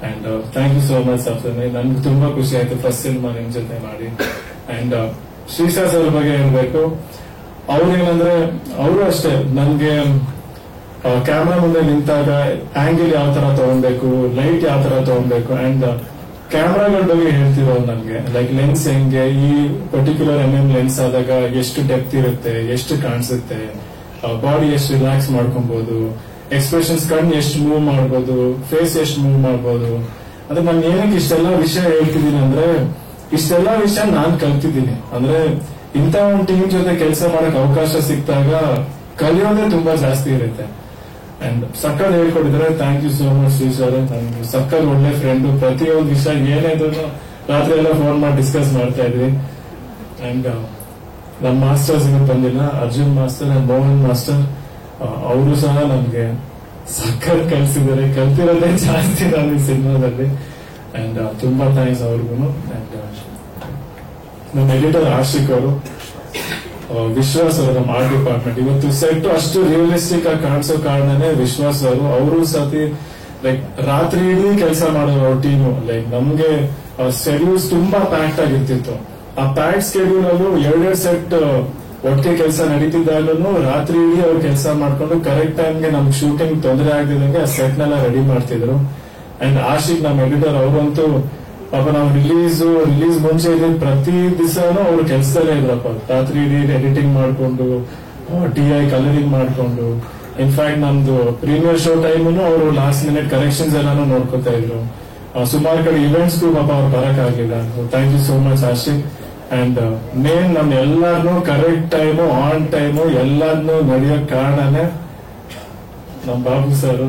And thank you so much Saptami, ನನ್ಗೆ ತುಂಬಾ ಖುಷಿ ಆಯ್ತು ಫಸ್ಟ್ ಸಿನಿಮಾ ನಿಮ್ ಜೊತೆ ಮಾಡಿ. ಅಂಡ್ ಶ್ರೀಶಾ ಸರ್ ಬಗ್ಗೆ ಹೇಳ್ಬೇಕು, ಅವ್ರೇನಂದ್ರೆ ಅವರು ಅಷ್ಟೇ ನನ್ಗೆ ಕ್ಯಾಮ್ರಾ ಮುಂದೆ ನಿಂತಾಗ ಆಂಗಲ್ ಯಾವ ತರ ತಗೊಳ್ಬೇಕು, ಲೈಟ್ ಯಾವ ತರ ತಗೊಳ್ಬೇಕು ಅಂಡ್ ಕ್ಯಾಮ್ರಾಗಳ ಬಗ್ಗೆ ಹೇಳ್ತಿರೋದು ನನ್ಗೆ. ಲೈಕ್ ಲೆನ್ಸ್ ಹೆಂಗೆ, ಈ ಪರ್ಟಿಕ್ಯುಲರ್ ಲೆನ್ಸ್ ಆದಾಗ ಎಷ್ಟು ಡೆಪ್ತ್ ಇರುತ್ತೆ, ಎಷ್ಟು ಕಾಣಿಸುತ್ತೆ, ಬಾಡಿ ಎಷ್ಟು ರಿಲ್ಯಾಕ್ಸ್ ಮಾಡ್ಕೊಬಹುದು, ಎಕ್ಸ್ಪ್ರೆಷನ್ಸ್ ಕಣ್ಣು ಎಷ್ಟು ಮೂವ್ ಮಾಡ್ಬೋದು, ಫೇಸ್ ಎಷ್ಟು ಮೂವ್ ಮಾಡ್ಬೋದು. ಅಂದ್ರೆ ನಾನು ಏನಕ್ಕೆ ಇಷ್ಟೆಲ್ಲ ವಿಷಯ ಹೇಳ್ತಿದ್ದೀನಿ ಅಂದ್ರೆ ಇಷ್ಟೆಲ್ಲ ವಿಷಯ ನಾನ್ ಕಲ್ತಿದ್ದೀನಿ. ಅಂದ್ರೆ ಇಂಥ ಒಂದು ಟೀಮ್ ಜೊತೆ ಕೆಲಸ ಮಾಡಕ್ ಅವಕಾಶ ಸಿಕ್ತಾಗ ಕಲಿಯೋದೇ ತುಂಬಾ ಜಾಸ್ತಿ ಇರುತ್ತೆ. ಅಂಡ್ ಸಕ್ಕತ್ ಹೇಳ್ಕೊಟ್ಟಿದ್ರೆ thank you so much Shri sir. ನನ್ಗೆ ಸಕ್ಕತ್ ಒಳ್ಳೆ ಫ್ರೆಂಡ್. ಪ್ರತಿಯೊಂದು ವಿಷಯ ಏನಿದ್ರು ರಾತ್ರಿ ಎಲ್ಲ ಫೋನ್ ಮಾಡಿ ಡಿಸ್ಕಸ್ ಮಾಡ್ತಾ ಇದ್ವಿ. ಅಂಡ್ ನಮ್ಮ ಮಾಸ್ಟರ್ಸ್ ಇನ್ನೂ ಬಂದಿಲ್ಲ, Arjun master and Mohan master, ಅವರು ಸಹ ನಮ್ಗೆ ಸಕ್ಕತ್ ಕಲ್ಸಿದ್ದಾರೆ. ಕಲ್ತಿರೋದೇ ಜಾಸ್ತಿ ನಾನು ಈ ಸಿನಿಮಾದಲ್ಲಿ. ಅಂಡ್ ತುಂಬಾ ಥ್ಯಾಂಕ್ಸ್ ಅವ್ರಿಗೂ. ಅಂಡ್ ನಮ್ಮ ಎಡಿಟರ್ ಆಶಿಕ್ ಅವರು, ವಿಶ್ವಾಸ್ ಅವರು, ನಮ್ಮ ಆರ್ಟ್ ಡಿಪಾರ್ಟ್ಮೆಂಟ್. ಇವತ್ತು ಸೆಟ್ ಅಷ್ಟು ರಿಯಲಿಸ್ಟಿಕ್ ಆಗಿ ಕಾಣಿಸೋ ಕಾರಣನೇ ವಿಶ್ವಾಸ್ ಅವರು ಸತಿ ಲೈಕ್ ರಾತ್ರಿ ಇಡೀ ಕೆಲಸ ಮಾಡೋರು ಅವ್ರ ಟೀಮು. ಲೈಕ್ ನಮ್ಗೆ ಶೆಡ್ಯೂಲ್ಸ್ ತುಂಬಾ ಪ್ಯಾಕ್ಟ್ ಆಗಿರ್ತಿತ್ತು. ಆ ಪ್ಯಾಕ್ಟ್ ಸ್ಕೆಡ್ಯೂಲ್ ಅಲ್ಲೂ 2 ಸೆಟ್ ಒಟ್ಟಿಗೆ ಕೆಲಸ ನಡೀತಿದ್ದಾಗಲೂ ರಾತ್ರಿ ಇಡೀ ಅವ್ರು ಕೆಲಸ ಮಾಡ್ಕೊಂಡು ಕರೆಕ್ಟ್ ಟೈಮ್ಗೆ ನಮ್ಗೆ ಶೂಟಿಂಗ್ ತೊಂದರೆ ಆಗದಿದ್ದಂಗೆ ಆ ಸೆಟ್ ನೆಲ್ಲ ರೆಡಿ ಮಾಡ್ತಿದ್ರು. ಅಂಡ್ ಆಶಿಕ್ ನಮ್ಮ ಎಡಿಟರ್, ಅವರಂತೂ ಪಾಪ ನಾವು ರಿಲೀಸ್ ಮುಂಚೆ ಇದ್ದಿದ್ದು ಪ್ರತಿ ದಿವಸನೂ ಅವ್ರು ಕೆಲಸದಲ್ಲೇ ಇದ್ರಪ್ಪ. ರಾತ್ರಿ ಇಡೀ ಎಡಿಟಿಂಗ್ ಮಾಡ್ಕೊಂಡು, TI ಕಲರಿಂಗ್ ಮಾಡ್ಕೊಂಡು, ಇನ್ಫ್ಯಾಕ್ಟ್ ನಮ್ದು ಪ್ರೀಮಿಯರ್ ಶೋ ಟೈಮನ್ನು ಅವರು ಲಾಸ್ಟ್ ಮಿನಿಟ್ ಕರೆಕ್ಷನ್ಸ್ ಎಲ್ಲಾನು ನೋಡ್ಕೊತಾ ಇದ್ರು. ಸುಮಾರು ಕಡೆ ಇವೆಂಟ್ಸ್ಗೂ ಪಾಪ ಅವ್ರು ಬರಕ್ ಆಗಿಲ್ಲ. Thank you so much Ashik. And main ನಮ್ ಎಲ್ಲಾರ್ನು ಕರೆಕ್ಟ್ ಟೈಮು, ಆನ್ ಟೈಮು ಎಲ್ಲಾರ್ನು ನಡೆಯೋಕ್ ಕಾರಣನೇ ನಮ್ ಬಾಬು ಸರ್.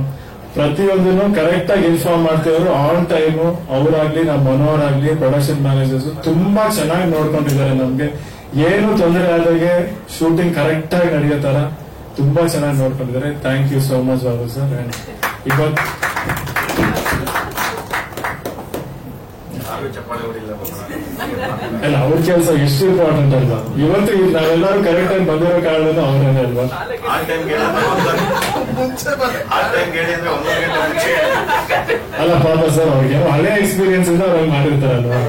ಪ್ರತಿಯೊಂದನ್ನು ಕರೆಕ್ಟ್ ಆಗಿ ಇನ್ಫಾರ್ಮ್ ಮಾಡ್ತಿದ್ರು ಆನ್ ಟೈಮು. ಅವರಾಗ್ಲಿ, ನಮ್ಮ ಮನೋಹರ್ ಆಗ್ಲಿ, ಪ್ರೊಡಕ್ಷನ್ ಮ್ಯಾನೇಜರ್ಸ್ ತುಂಬಾ ಚೆನ್ನಾಗಿ ನೋಡ್ಕೊಂಡಿದ್ದಾರೆ. ನಮ್ಗೆ ಏನು ತೊಂದರೆ ಆದಾಗೆ ಶೂಟಿಂಗ್ ಕರೆಕ್ಟ್ ಆಗಿ ನಡೆಯೋ ತರ ತುಂಬಾ ಚೆನ್ನಾಗಿ ನೋಡ್ಕೊಂಡಿದ್ದಾರೆ. Thank you so much Babu sir. And ಇವತ್ತು ಅಲ್ಲ, ಅವ್ರ ಕೆಲಸ ಎಷ್ಟು ಇಂಪಾರ್ಟೆಂಟ್ ಅಲ್ವಾ. ಇವತ್ತು ನಾವೆಲ್ಲರೂ ಕರೆಕ್ಟ್ ಆಗಿ ಬಂದಿರೋ ಕಾರಣನೂ ಅವರೇನೆ ಅಲ್ವಾ. ಅಲ್ಲ ಪಾಪ ಸರ್, ಅವ್ರಿಗೆ ಹಳೆ ಎಕ್ಸ್ಪೀರಿಯನ್ಸ್ ಇಂದ ಅವ್ರು ಮಾಡಿರ್ತಾರಲ್ವಾ.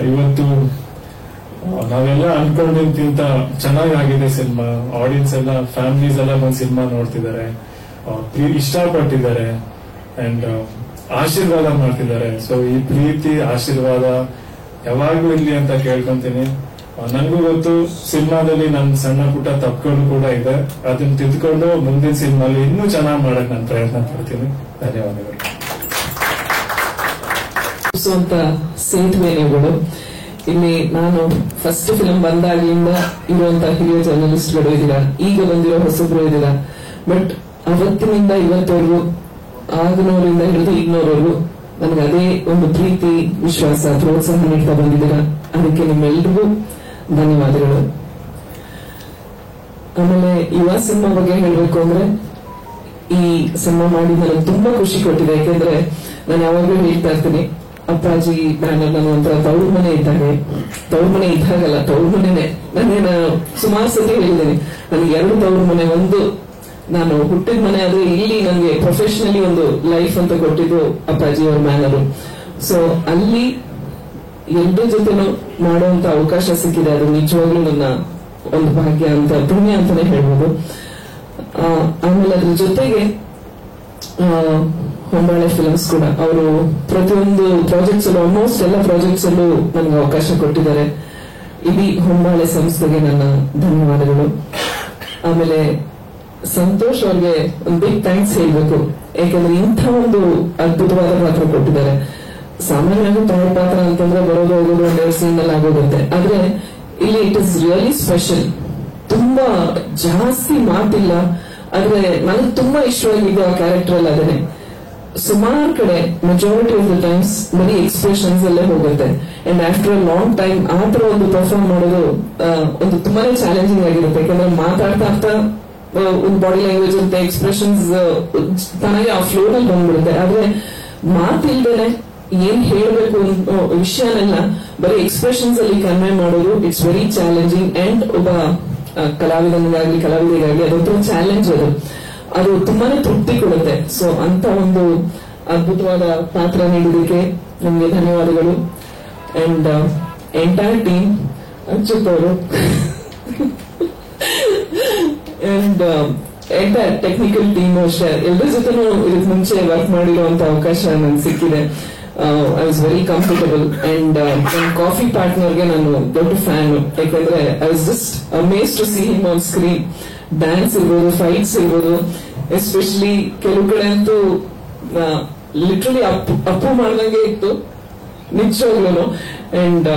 ಇವತ್ತು ನಾವೆಲ್ಲ ಅನ್ಕೊಂಡಿದ್ಕಿಂತ ಚೆನ್ನಾಗಾಗಿದೆ ಸಿನಿಮಾ. ಆಡಿಯನ್ಸ್ ಎಲ್ಲ, ಫ್ಯಾಮಿಲೀಸ್ ಎಲ್ಲ ಬಂದು ಸಿನಿಮಾ ನೋಡ್ತಿದ್ದಾರೆ, ಇಷ್ಟಪಟ್ಟಿದ್ದಾರೆ ಅಂಡ್ ಆಶೀರ್ವಾದ ಮಾಡ್ತಿದ್ದಾರೆ. ಸೊ ಈ ಪ್ರೀತಿ ಆಶೀರ್ವಾದ ಯಾವಾಗ್ಲೂ ಇರ್ಲಿ ಅಂತ ಕೇಳ್ಕೊಂತೀನಿ. ನನ್ಗೂ ಗೊತ್ತು ಸಿನಿಮಾದಲ್ಲಿ ನನ್ನ ಸಣ್ಣ ಪುಟ್ಟ ತಪ್ಪುಗಳು ಕೂಡ ಇದೆ. ಅದನ್ನ ತಿದ್ಕೊಂಡು ಮುಂದಿನ ಸಿನಿಮಾಲಿ ಇನ್ನೂ ಚೆನ್ನಾಗಿ ಮಾಡಕ್ ನಾನು ಪ್ರಯತ್ನ ಪಡ್ತೀನಿ. ಧನ್ಯವಾದಗಳು. ಸ್ವಂತ ಸೇತುವೆಗಳು. ಇಲ್ಲಿ ನಾನು ಫಸ್ಟ್ ಫಿಲ್ಮ್ ಬಂದಾಗಿಂದ ಇರುವಂತಹ ಹಿರಿಯ ಜರ್ನಲಿಸ್ಟ್ಗಳು ಇದ್ದೀರಾ, ಈಗ ಬಂದಿರೋ ಹೊಸಬ್ರು ಇದ್ದೀರಾ. ಬಟ್ ಅವತ್ತಿನಿಂದ ಇವತ್ತವರೆಗೂ, ಆಗನವರಿಂದ ಹಿಡಿದು ಈಗಿನವರೆಗೂ ನನಗೆ ಅದೇ ಒಂದು ಪ್ರೀತಿ, ವಿಶ್ವಾಸ, ಪ್ರೋತ್ಸಾಹ ನೀಡ್ತಾ ಬಂದಿದ್ದೀರಾ. ಅದಕ್ಕೆ ನಿಮ್ಮೆಲ್ರಿಗೂ ಧನ್ಯವಾದಗಳು. ಆಮೇಲೆ ಯುವ ಸಿನಿಮಾ ಬಗ್ಗೆ ಹೇಳ್ಬೇಕು ಅಂದ್ರೆ, ಈ ಸಿನಿಮಾ ಮಾಡಿ ನನಗೆ ತುಂಬಾ ಖುಷಿ ಕೊಟ್ಟಿದೆ. ಯಾಕೆಂದ್ರೆ ನಾನು ಯಾವಾಗ್ಲೂ ಹೇಳ್ತಾ ಇರ್ತೀನಿ, ಅಪ್ಪಾಜಿ ಬ್ಯಾನರ್ ನನ್ನ ಒಂಥರ ತವ್ರ ಮನೆ ಇದ್ದಾಗೆ. ತವ್ರ ಮನೆ ಇದ್ದಾಗಲ್ಲ, ತವ್ರ ಮನೆನೆ. ನಾನೇನು ಸುಮಾರು ಸತಿ ಹೇಳಿದ್ದೇನೆ, ನನಗೆ 2 ತವ್ರ ಮನೆ. ಒಂದು ನಾನು ಹುಟ್ಟಿದ ಮನೆ, ಆದ್ರೆ ಇಲ್ಲಿ ನನಗೆ ಪ್ರೊಫೆಷನಲಿ ಒಂದು ಲೈಫ್ ಅಂತ ಕೊಟ್ಟಿದ್ದು ಅಪ್ಪಾಜಿ ಅವ್ರ ಬ್ಯಾನರು. ಸೊ ಅಲ್ಲಿ ಎಲ್ಲರ ಜೊತೆನೂ ಮಾಡುವಂತ ಅವಕಾಶ ಸಿಕ್ಕಿದೆ. ಅದು ನಿಜವಾಗ್ಲೂ ನನ್ನ ಒಂದು ಭಾಗ್ಯ ಅಂತ, ಪುಣ್ಯ ಅಂತಾನೆ ಹೇಳ್ಬೋದು. ಆಮೇಲೆ ಅದ್ರ ಜೊತೆಗೆ ಹೊಂಬಾಳೆ ಫಿಲ್ಮ್ಸ್ ಕೂಡ ಅವರು ಪ್ರತಿಯೊಂದು ಪ್ರಾಜೆಕ್ಟ್ಸ್ ಅಲ್ಲೂ, ಆಲ್ಮೋಸ್ಟ್ ಎಲ್ಲ ಪ್ರಾಜೆಕ್ಟ್ಸ್ ಅಲ್ಲೂ ನನಗೆ ಅವಕಾಶ ಕೊಟ್ಟಿದ್ದಾರೆ. ಇಡೀ ಹೊಂಬಾಳೆ ಸಂಸ್ಥೆಗೆ ನನ್ನ ಧನ್ಯವಾದಗಳು. ಆಮೇಲೆ ಸಂತೋಷ್ ಅವ್ರಿಗೆ ಒಂದು ಬಿಗ್ ಥ್ಯಾಂಕ್ಸ್ ಹೇಳ್ಬೇಕು. ಯಾಕಂದ್ರೆ ಇಂಥ ಒಂದು ಅದ್ಭುತವಾದ ಪಾತ್ರ ಕೊಟ್ಟಿದ್ದಾರೆ. ಸಾಮಾನ್ಯವಾಗಿ ತಮಿಳು ಪಾತ್ರ ಅಂತಂದ್ರೆ ಬರೋದು ಹೋಗೋದು 1-2 ಸೀನ್ ಅಲ್ಲಿ ಆಗೋಗುತ್ತೆ. ಆದ್ರೆ ಇಲ್ಲಿ ಇಟ್ ಇಸ್ ರಿಯಲಿ ಸ್ಪೆಷಲ್. ತುಂಬಾ ಜಾಸ್ತಿ ಮಾತಿಲ್ಲ, ಆದ್ರೆ ನನಗೆ ತುಂಬಾ ಇಷ್ಟವಾಗಿದ್ದು ಆ ಕ್ಯಾರೆಕ್ಟರ್ ಅಲ್ಲಿ. ಅದೇನೆ ಸುಮಾರು ಕಡೆ ಮೆಜಾರಿಟಿ ಆಫ್ ದ ಟೈಮ್ಸ್ ಬರೀ ಎಕ್ಸ್ಪ್ರೆಷನ್ಸ್ ಅಲ್ಲೇ ಹೋಗುತ್ತೆ. And after a long time ಆತರ ಒಂದು ಪರ್ಫಾರ್ಮ್ ಮಾಡೋದು ಒಂದು ತುಂಬಾನೇ ಚಾಲೆಂಜಿಂಗ್ ಆಗಿರುತ್ತೆ. ಯಾಕಂದ್ರೆ ಮಾತಾಡ್ತಾ ಒಂದು ಬಾಡಿ ಲ್ಯಾಂಗ್ವೇಜ್ ಅಂತ ಎಕ್ಸ್ಪ್ರೆಷನ್ಸ್ ತನಗೆ ಆ ಫ್ಲೋ ನಲ್ಲಿ ಬಂದ್ಬಿಡುತ್ತೆ. ಆದ್ರೆ ಮಾತಿಲ್ದೇನೆ ಏನ್ ಹೇಳ್ಬೇಕು ಅನ್ನೋ ವಿಷಯನೆಲ್ಲ ಬರೀ ಎಕ್ಸ್ಪ್ರೆಷನ್ಸ್ ಅಲ್ಲಿ ಕನ್ವೆ ಮಾಡೋದು ಇಟ್ಸ್ ವೆರಿ ಚಾಲೆಂಜಿಂಗ್. ಅಂಡ್ ಒಬ್ಬ ಕಲಾವಿದರಿಗಾಗ್ಲಿ ಅದೊಂಥರ ಚಾಲೆಂಜ್. ಅದು ತುಂಬಾನೇ ತೃಪ್ತಿ ಕೊಡುತ್ತೆ. ಸೊ ಅಂತ ಒಂದು ಅದ್ಭುತವಾದ ಪಾತ್ರ ನೀಡಿದ್ದಕ್ಕೆ ನಮಗೆ ಧನ್ಯವಾದಗಳು. ಅಂಡ್ ಎಂಟೈರ್ ಟೀಮ್, ಅಚ್ಯುತ್ ಅವರು ಅಂಡ್ ಎಂಟೈರ್ ಟೆಕ್ನಿಕಲ್ ಟೀಮ್ ಅಷ್ಟೇ, ಎಲ್ಲರ ಜೊತೆನೂ ಇದಕ್ಕೆ ಮುಂಚೆ ವರ್ಕ್ ಮಾಡಿರುವಂತ ಅವಕಾಶ ನನ್ಗೆ ಸಿಕ್ಕಿದೆ. I was very comfortable. And ನನ್ನ ಕಾಫಿ ಪಾರ್ಟ್ನರ್ಗೆ ನಾನು ದೊಡ್ಡ ಫ್ಯಾನ್, ಯಾಕಂದ್ರೆ I was just amaze to see him on screen. Dance ಇರ್ಬೋದು, ಫೈಟ್ಸ್ ಇರ್ಬೋದು, ಎಸ್ಪೆಷಲಿ ಕೆಲವು ಕಡೆ ಅಂತೂ ಲಿಟ್ರಲಿ ಅಪ್ಪು ಮಾಡ್ದಂಗೆ ಇತ್ತು ನಿಜವಾಗ್ಲೂ. And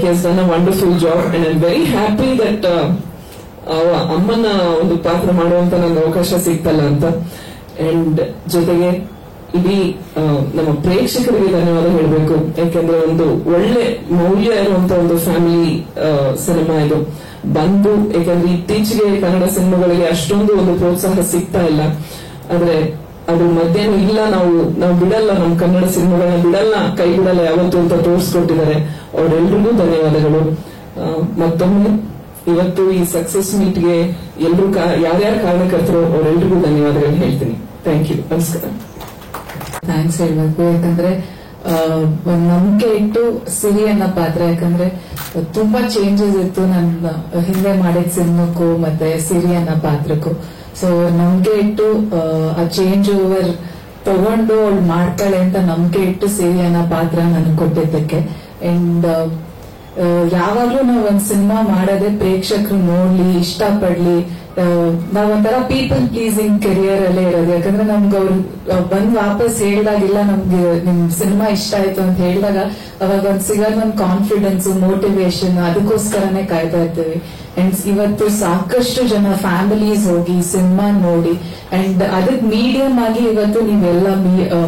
he has done a wonderful job and I'm very happy that ಅಮ್ಮನ ಒಂದು ಪಾತ್ರ ಮಾಡುವಂತ ನನಗೆ ಅವಕಾಶ ಸಿಗ್ತಲ್ಲ ಅಂತ. ಅಂಡ್ ಜೊತೆಗೆ ಇಡೀ ನಮ್ಮ ಪ್ರೇಕ್ಷಕರಿಗೆ ಧನ್ಯವಾದ ಹೇಳಬೇಕು, ಯಾಕೆಂದ್ರೆ ಒಂದು ಒಳ್ಳೆ ಮೌಲ್ಯ ಇರುವಂತ ಒಂದು ಫ್ಯಾಮಿಲಿ ಸಿನಿಮಾ ಇದು ಬಂದು. ಯಾಕಂದ್ರೆ ಇತ್ತೀಚೆಗೆ ಕನ್ನಡ ಸಿನಿಮಾಗಳಿಗೆ ಅಷ್ಟೊಂದು ಒಂದು ಪ್ರೋತ್ಸಾಹ ಸಿಗ್ತಾ ಇಲ್ಲ. ಆದ್ರೆ ಅದ್ರ ಮಧ್ಯನೂ ಇಲ್ಲ, ನಾವು ಬಿಡಲ್ಲ, ನಮ್ಮ ಕನ್ನಡ ಸಿನಿಮಾಗಳನ್ನ ಬಿಡಲ್ಲ, ಕೈ ಬಿಡಲ್ಲ ಯಾವತ್ತು ಅಂತ ತೋರಿಸ್ಕೊಟ್ಟಿದ್ದಾರೆ. ಅವರೆಲ್ರಿಗೂ ಧನ್ಯವಾದಗಳು. ಮತ್ತೊಮ್ಮೆ ಇವತ್ತು ಈ ಸಕ್ಸಸ್ ಮೀಟ್ಗೆ ಎಲ್ರು ಯಾರ್ಯಾರು ಕಾರಣಕರ್ತರು ಅವರೆಲ್ರಿಗೂ ಧನ್ಯವಾದಗಳು ಹೇಳ್ತೀನಿ. ಥ್ಯಾಂಕ್ ಯು, ನಮಸ್ಕಾರ. ಥ್ಯಾಂಕ್ಸ್ ಹೇಳ್ಬೇಕು, ಯಾಕಂದ್ರೆ ಒಂದ್ ನಂಬಿಕೆ ಇಟ್ಟು ಸಿರಿ ಅನ್ನೋ ಪಾತ್ರ, ಯಾಕಂದ್ರೆ ತುಂಬಾ ಚೇಂಜಸ್ ಇತ್ತು ನನ್ನ ಹಿಂದೆ ಮಾಡಿದ ಸಿನಿಮಾಕ್ಕೂ ಮತ್ತೆ ಸಿರಿ ಅನ್ನೋ ಪಾತ್ರಕ್ಕೂ. ಸೊ ನಂಬಿಕೆ ಇಟ್ಟು ಆ ಚೇಂಜ್ ಓವರ್ ತಗೊಂಡು ಅವಳು ಮಾಡ್ತಾಳೆ ಅಂತ ನಂಬಿಕೆ ಇಟ್ಟು ಸಿರಿ ಅನ್ನೋ ಪಾತ್ರ ನನ್ಗೆ ಕೊಟ್ಟಿದ್ದಕ್ಕೆ. ಅಂಡ್ ಯಾವಾಗ್ಲೂ ನಾವ್ ಒಂದ್ ಸಿನಿಮಾ ಮಾಡೋದೇ ಪ್ರೇಕ್ಷಕರು ನೋಡ್ಲಿ, ಇಷ್ಟಪಡ್ಲಿ, ನಾವೊಂಥರ ಪೀಪಲ್ ಪ್ಲೀಸಿಂಗ್ ಕೆರಿಯರ್ ಅಲ್ಲೇ ಇರೋದು. ಯಾಕಂದ್ರೆ ನಮ್ಗೆ ಅವ್ರು ಬಂದ್ ವಾಪಸ್ ಹೇಳ್ದಾಗಿಲ್ಲ ನಮ್ಗೆ ನಿಮ್ ಸಿನಿಮಾ ಇಷ್ಟ ಆಯ್ತು ಅಂತ ಹೇಳಿದಾಗ ಅವಾಗ ಒಂದ್ ಸಿಗೋದ್ ಒಂದ್ ಕಾನ್ಫಿಡೆನ್ಸ್, ಮೋಟಿವೇಶನ್, ಅದಕ್ಕೋಸ್ಕರನೇ ಕಾಯ್ತಾ ಇರ್ತೀವಿ. ಅಂಡ್ ಇವತ್ತು ಸಾಕಷ್ಟು ಜನ ಫ್ಯಾಮಿಲೀಸ್ ಹೋಗಿ ಸಿನಿಮಾ ನೋಡಿ, ಅಂಡ್ ಅದಕ್ ಮೀಡಿಯಂ ಆಗಿ ಇವತ್ತು ನೀವೆಲ್ಲ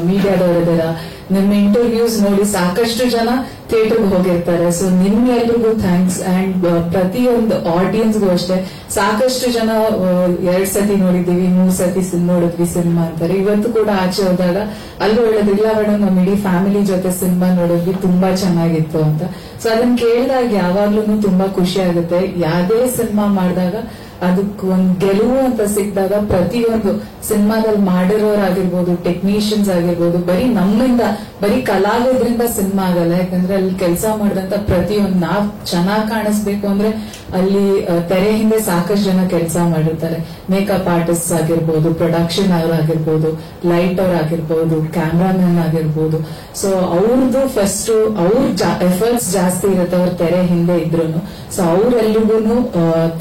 ಮೀಡಿಯಾದವರಿದಾರ, ನಿಮ್ಮ ಇಂಟರ್ವ್ಯೂಸ್ ನೋಡಿ ಸಾಕಷ್ಟು ಜನ ಥಿಯೇಟರ್ಗೆ ಹೋಗಿರ್ತಾರೆ. ಸೊ ನಿಮ್ಗೆಲ್ರಿಗೂ ಥ್ಯಾಂಕ್ಸ್. ಅಂಡ್ ಪ್ರತಿಯೊಂದು ಆಡಿಯನ್ಸ್ಗೂ ಅಷ್ಟೇ, ಸಾಕಷ್ಟು ಜನ 2 ಸತಿ ನೋಡಿದೀವಿ, 3 ಸತಿ ನೋಡಿದ್ವಿ ಸಿನಿಮಾ ಅಂತಾರೆ. ಇವತ್ತು ಕೂಡ ಆಚೆ ಹೋದಾಗ ಅಲ್ಲೂ ಹೇಳೋದಿಲ್ಲ ಮೇಡಮ್, ನಮ್ಮ ಇಡೀ ಫ್ಯಾಮಿಲಿ ಜೊತೆ ಸಿನಿಮಾ ನೋಡಿದ್ವಿ, ತುಂಬಾ ಚೆನ್ನಾಗಿತ್ತು ಅಂತ. ಸೊ ಅದನ್ನ ಕೇಳಿದಾಗ ಯಾವಾಗ್ಲೂ ತುಂಬಾ ಖುಷಿ ಆಗುತ್ತೆ. ಯಾವ್ದೇ ಸಿನಿಮಾ ಮಾಡಿದಾಗ ಅದಕ್ಕೆ ಒಂದ್ ಗೆಲುವು ಅಂತ ಸಿಕ್ಕಿದಾಗ ಪ್ರತಿಯೊಂದು ಸಿನಿಮಾದಲ್ಲಿ ಮಾಡಿರೋರಾಗಿರ್ಬೋದು, ಟೆಕ್ನಿಷಿಯನ್ಸ್ ಆಗಿರ್ಬೋದು, ನಮ್ಮಿಂದ ಬರೀ ಕಲಾವಿದ್ರಿಂದ ಸಿನಿಮಾ ಆಗಲ್ಲ. ಯಾಕಂದ್ರೆ ಅಲ್ಲಿ ಕೆಲಸ ಮಾಡಿದಂತ ಪ್ರತಿಯೊಂದು ನಾವ್ ಚೆನ್ನಾಗ್ ಕಾಣಿಸ್ಬೇಕು ಅಂದ್ರೆ ಅಲ್ಲಿ ತೆರೆ ಹಿಂದೆ ಸಾಕಷ್ಟು ಜನ ಕೆಲಸ ಮಾಡಿರ್ತಾರೆ. ಮೇಕಪ್ ಆರ್ಟಿಸ್ಟ್ ಆಗಿರ್ಬೋದು, ಪ್ರೊಡಕ್ಷನ್ ಅವರಾಗಿರ್ಬೋದು, ಲೈಟ್ ಅವರಾಗಿರ್ಬೋದು, ಕ್ಯಾಮ್ರಾಮನ್ ಆಗಿರ್ಬೋದು. ಸೊ ಅವ್ರದ್ದು ಫಸ್ಟ್ ಅವ್ರ ಎಫರ್ಟ್ಸ್ ಜಾಸ್ತಿ ಇರುತ್ತೆ ಅವ್ರ ತೆರೆ ಹಿಂದೆ ಇದ್ರು. ಸೊ ಅವ್ರೆಲ್ರಿಗೂ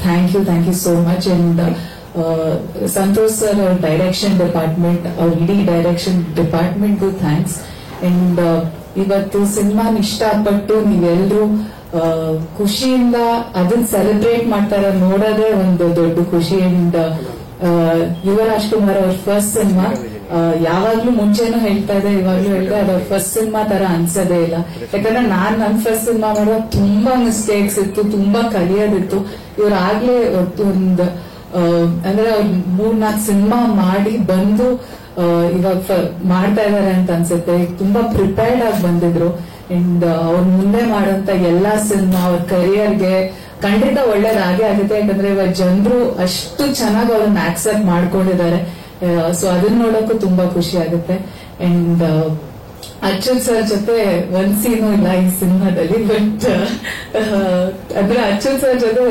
thank you so much. And Santosh sir ಅವ್ರ ಡೈರೆಕ್ಷನ್ ಡಿಪಾರ್ಟ್ಮೆಂಟ್, ಅವ್ರ ಇಡೀ ಡೈರೆಕ್ಷನ್ ಡಿಪಾರ್ಟ್ಮೆಂಟ್ಗೂ ಥ್ಯಾಂಕ್ಸ್. ಅಂಡ್ ಇವತ್ತು ಸಿನಿಮಾನ ಇಷ್ಟಪಟ್ಟು ನೀವೆಲ್ಲರೂ ಖುಷಿಯಿಂದ ಅದನ್ನ ಸೆಲೆಬ್ರೇಟ್ ಮಾಡ್ತಾರ ನೋಡೋದೇ ಒಂದು ದೊಡ್ಡ ಖುಷಿ. ಅಂಡ್ ಯುವ ರಾಜ್ಕುಮಾರ್ ಅವ್ರ ಫಸ್ಟ್ ಸಿನಿಮಾ, ಯಾವಾಗ್ಲೂ ಮುಂಚೆನೂ ಹೇಳ್ತಾ ಇದೆ, ಇವಾಗ್ಲೂ ಹೇಳ್ತಾ ಅದ್ರ ಫಸ್ಟ್ ಸಿನಿಮಾ ತರ ಅನ್ಸೋದೇ ಇಲ್ಲ. ಯಾಕಂದ್ರೆ ನನ್ ಫಸ್ಟ್ ಸಿನಿಮಾ ಮಾಡುವಾಗ ತುಂಬಾ ಮಿಸ್ಟೇಕ್ಸ್ ಇತ್ತು, ತುಂಬಾ ಕಲಿಯೋದಿತ್ತು. ಇವ್ರಾಗ್ಲೇ ಒಂದು ಅಂದ್ರೆ ಅವ್ರು 3-4 ಸಿನಿಮಾ ಮಾಡಿ ಬಂದು ಇವಾಗ ಮಾಡ್ತಾ ಇದಾರೆ ಅಂತ ಅನ್ಸುತ್ತೆ. ತುಂಬಾ ಪ್ರಿಪೇರ್ಡ್ ಆಗಿ ಬಂದಿದ್ರು. ಅಂಡ್ ಅವ್ರ ಮುಂದೆ ಮಾಡೋಂತ ಎಲ್ಲಾ ಸಿನಿಮಾ ಅವ್ರ ಕರಿಯರ್ಗೆ ಖಂಡಿತ ಒಳ್ಳೇದಾಗೇ ಆಗುತ್ತೆ. ಯಾಕಂದ್ರೆ ಇವಾಗ ಜನರು ಅಷ್ಟು ಚೆನ್ನಾಗಿ ಅವ್ರನ್ನ ಆಕ್ಸೆಪ್ಟ್ ಮಾಡ್ಕೊಂಡಿದ್ದಾರೆ. ಸೊ ಅದನ್ನ ನೋಡಕ್ಕೂ ತುಂಬಾ ಖುಷಿ ಆಗುತ್ತೆ. ಅಂಡ್ ಅಚ್ಯುತ್ ಸರ್ ಜೊತೆ ಒಂದ್ ಸೀನು ಇಲ್ಲ ಈ ಸಿನಿಮಾದಲ್ಲಿ, ಬಟ್ ಅಂದ್ರೆ ಅಚ್ಯುತ್ ಸರ್ ಜೊತೆ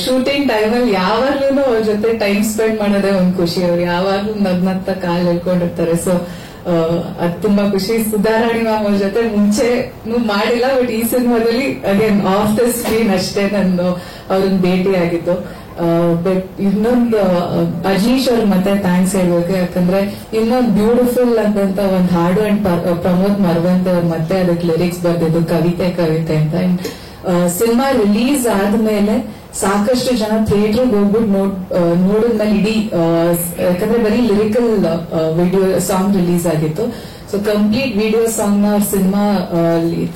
ಶೂಟಿಂಗ್ ಟೈಮಲ್ಲಿ ಯಾವಾಗ್ಲೂ ಅವ್ರ ಜೊತೆ ಟೈಮ್ ಸ್ಪೆಂಡ್ ಮಾಡೋದೇ ಒಂದ್ ಖುಷಿ. ಅವ್ರು ಯಾವಾಗ್ಲೂ ನಗ್ನತ್ತ ಕಾಲ್ ಹೇಳ್ಕೊಂಡಿರ್ತಾರೆ. ಸೊ ಅದ್ ತುಂಬಾ ಖುಷಿ. ಸುಧಾರಾಣಿ ಮ್ಯಾಮ್ ಅವ್ರ ಜೊತೆ ಮುಂಚೆ ಮಾಡಿಲ್ಲ, ಬಟ್ ಈ ಸಿನಿಮಾದಲ್ಲಿ ಅಗೇನ್ ಆಫ್ ದ ಸ್ಕ್ರೀನ್ ಅಷ್ಟೇ ನಾನು ಅವ್ರನ್ನ ಭೇಟಿ ಆಗಿದ್ದು. ಬಟ್ ಇನ್ನೊಂದು ಅಜನೀಶ್ ಅವ್ರ ಮತ್ತೆ ಥ್ಯಾಂಕ್ಸ್ ಹೇಳ್ಬೇಕು. ಯಾಕಂದ್ರೆ ಇನ್ನೊಂದು ಬ್ಯೂಟಿಫುಲ್ ಅಂತ ಒಂದ್ ಹಾಡು ಅಂಡ್ ಪ್ರಮೋದ್ ಮರವಂತೆ ಅವ್ರು ಮತ್ತೆ ಅದಕ್ಕೆ ಲಿರಿಕ್ಸ್ ಬರ್ದಿದ್ದು ಕವಿತೆ ಅಂತ. ಅಂಡ್ ಸಿನಿಮಾ ರಿಲೀಸ್ ಆದ್ಮೇಲೆ ಸಾಕಷ್ಟು ಜನ ಥಿಯೇಟರ್ಗೆ ಹೋಗ್ಬಿಟ್ಟು ನೋಡಿದ್ಮೇಲೆ ಇಡೀ ಯಾಕಂದ್ರೆ ಬರೀ ಲಿರಿಕಲ್ ವಿಡಿಯೋ ಸಾಂಗ್ ರಿಲೀಸ್ ಆಗಿತ್ತು. ಸೊ ಕಂಪ್ಲೀಟ್ ವಿಡಿಯೋ ಸಾಂಗ್ ನ ಸಿನಿಮಾ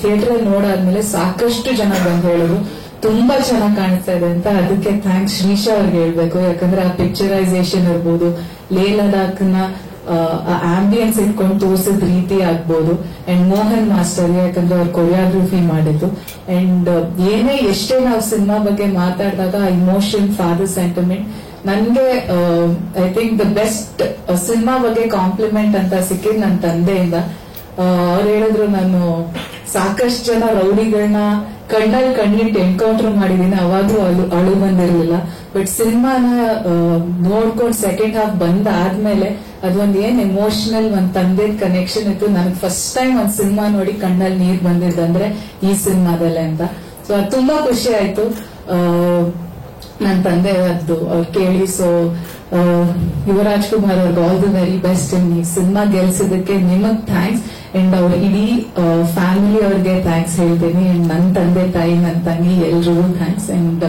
ಥಿಯೇಟರ್ ಅಲ್ಲಿ ನೋಡಾದ್ಮೇಲೆ ಸಾಕಷ್ಟು ಜನ ಬಂದು ಹೇಳಿದ್ರು ತುಂಬಾ ಚೆನ್ನಾಗಿ ಕಾಣಿಸ್ತಾ ಇದೆ ಅಂತ. ಅದಕ್ಕೆ ಥ್ಯಾಂಕ್ಸ್ ಶ್ರೀಶಾ ಅವ್ರಿಗೆ ಹೇಳ್ಬೇಕು. ಯಾಕಂದ್ರೆ ಆ ಪಿಕ್ಚರೈಸೇಷನ್ ಇರ್ಬೋದು, ಲೇ ಲಡಾಖ್ ನ ಆಂಬಿಯನ್ಸ್ ಇಟ್ಕೊಂಡು ತೋರಿಸಿದ ರೀತಿ ಆಗ್ಬೋದು. ಅಂಡ್ ಮೋಹನ್ ಮಾಸ್ಟರ್, ಯಾಕಂದ್ರೆ ಅವ್ರು ಕೊರಿಯೋಗ್ರಫಿ ಮಾಡಿದ್ದು. ಅಂಡ್ ಏನೇ ಎಷ್ಟೇ ನಾವು ಸಿನಿಮಾ ಬಗ್ಗೆ ಮಾತಾಡಿದಾಗ ಇಮೋಷನ್, ಫಾದರ್ ಸೆಂಟಿಮೆಂಟ್, ನನ್ಗೆ I think the best cinema ಬಗ್ಗೆ ಕಾಂಪ್ಲಿಮೆಂಟ್ ಅಂತ ಸಿಕ್ಕಿದ್ ನನ್ನ ತಂದೆಯಿಂದ. ಅವ್ರು ಹೇಳಿದ್ರು, ನಾನು ಸಾಕಷ್ಟು ಜನ ರೌಡಿಗಳನ್ನ ಕಣ್ಣಲ್ಲಿ ಕಣ್ಣಿಟ್ಟು ಎನ್ಕೌಂಟರ್ ಮಾಡಿದೀನಿ, ಅವಾಗ್ಲೂ ಅಳು ಬಂದಿರ್ಲಿಲ್ಲ. ಬಟ್ ಸಿನಿಮಾನ ನೋಡ್ಕೊಂಡು ಸೆಕೆಂಡ್ ಹಾಫ್ ಬಂದಾದ್ಮೇಲೆ ಅದೊಂದ್ ಏನ್ ಎಮೋಷನಲ್ ಒಂದ್ ತಂದೆ ಕನೆಕ್ಷನ್ ಇತ್ತು. ನನಗೆ ಫಸ್ಟ್ ಟೈಮ್ ಒಂದ್ ಸಿನಿಮಾ ನೋಡಿ ಕಣ್ಣಲ್ಲಿ ನೀರ್ ಬಂದಿದ್ದಂದ್ರೆ ಈ ಸಿನಿಮಾದಲ್ಲೇ ಅಂತ. ಸೊ ಅದು ತುಂಬಾ ಖುಷಿ ಆಯ್ತು ನನ್ನ ತಂದೆ ಅದು ಅವ್ರು ಕೇಳಿ. ಸೊ ಯುವರಾಜ್ ಕುಮಾರ್ ಅವ್ರಿಗೆ ಆಲ್ ದಿ ವೆರಿ ಬೆಸ್ಟ್. ಈ ಸಿನಿಮಾ ಗೆಲ್ಸಿದಕ್ಕೆ ನಿಮಗ್ ಥ್ಯಾಂಕ್ಸ್. ಅಂಡ್ ಅವ್ರ ಇಡೀ ಫ್ಯಾಮಿಲಿ ಅವ್ರಿಗೆ ಥ್ಯಾಂಕ್ಸ್ ಹೇಳ್ತೀನಿ. ಅಂಡ್ ನನ್ನ ತಂದೆ ತಾಯಿ, ನನ್ನ ತಂಗಿ ಎಲ್ರಿಗೂ ಥ್ಯಾಂಕ್ಸ್. ಅಂಡ್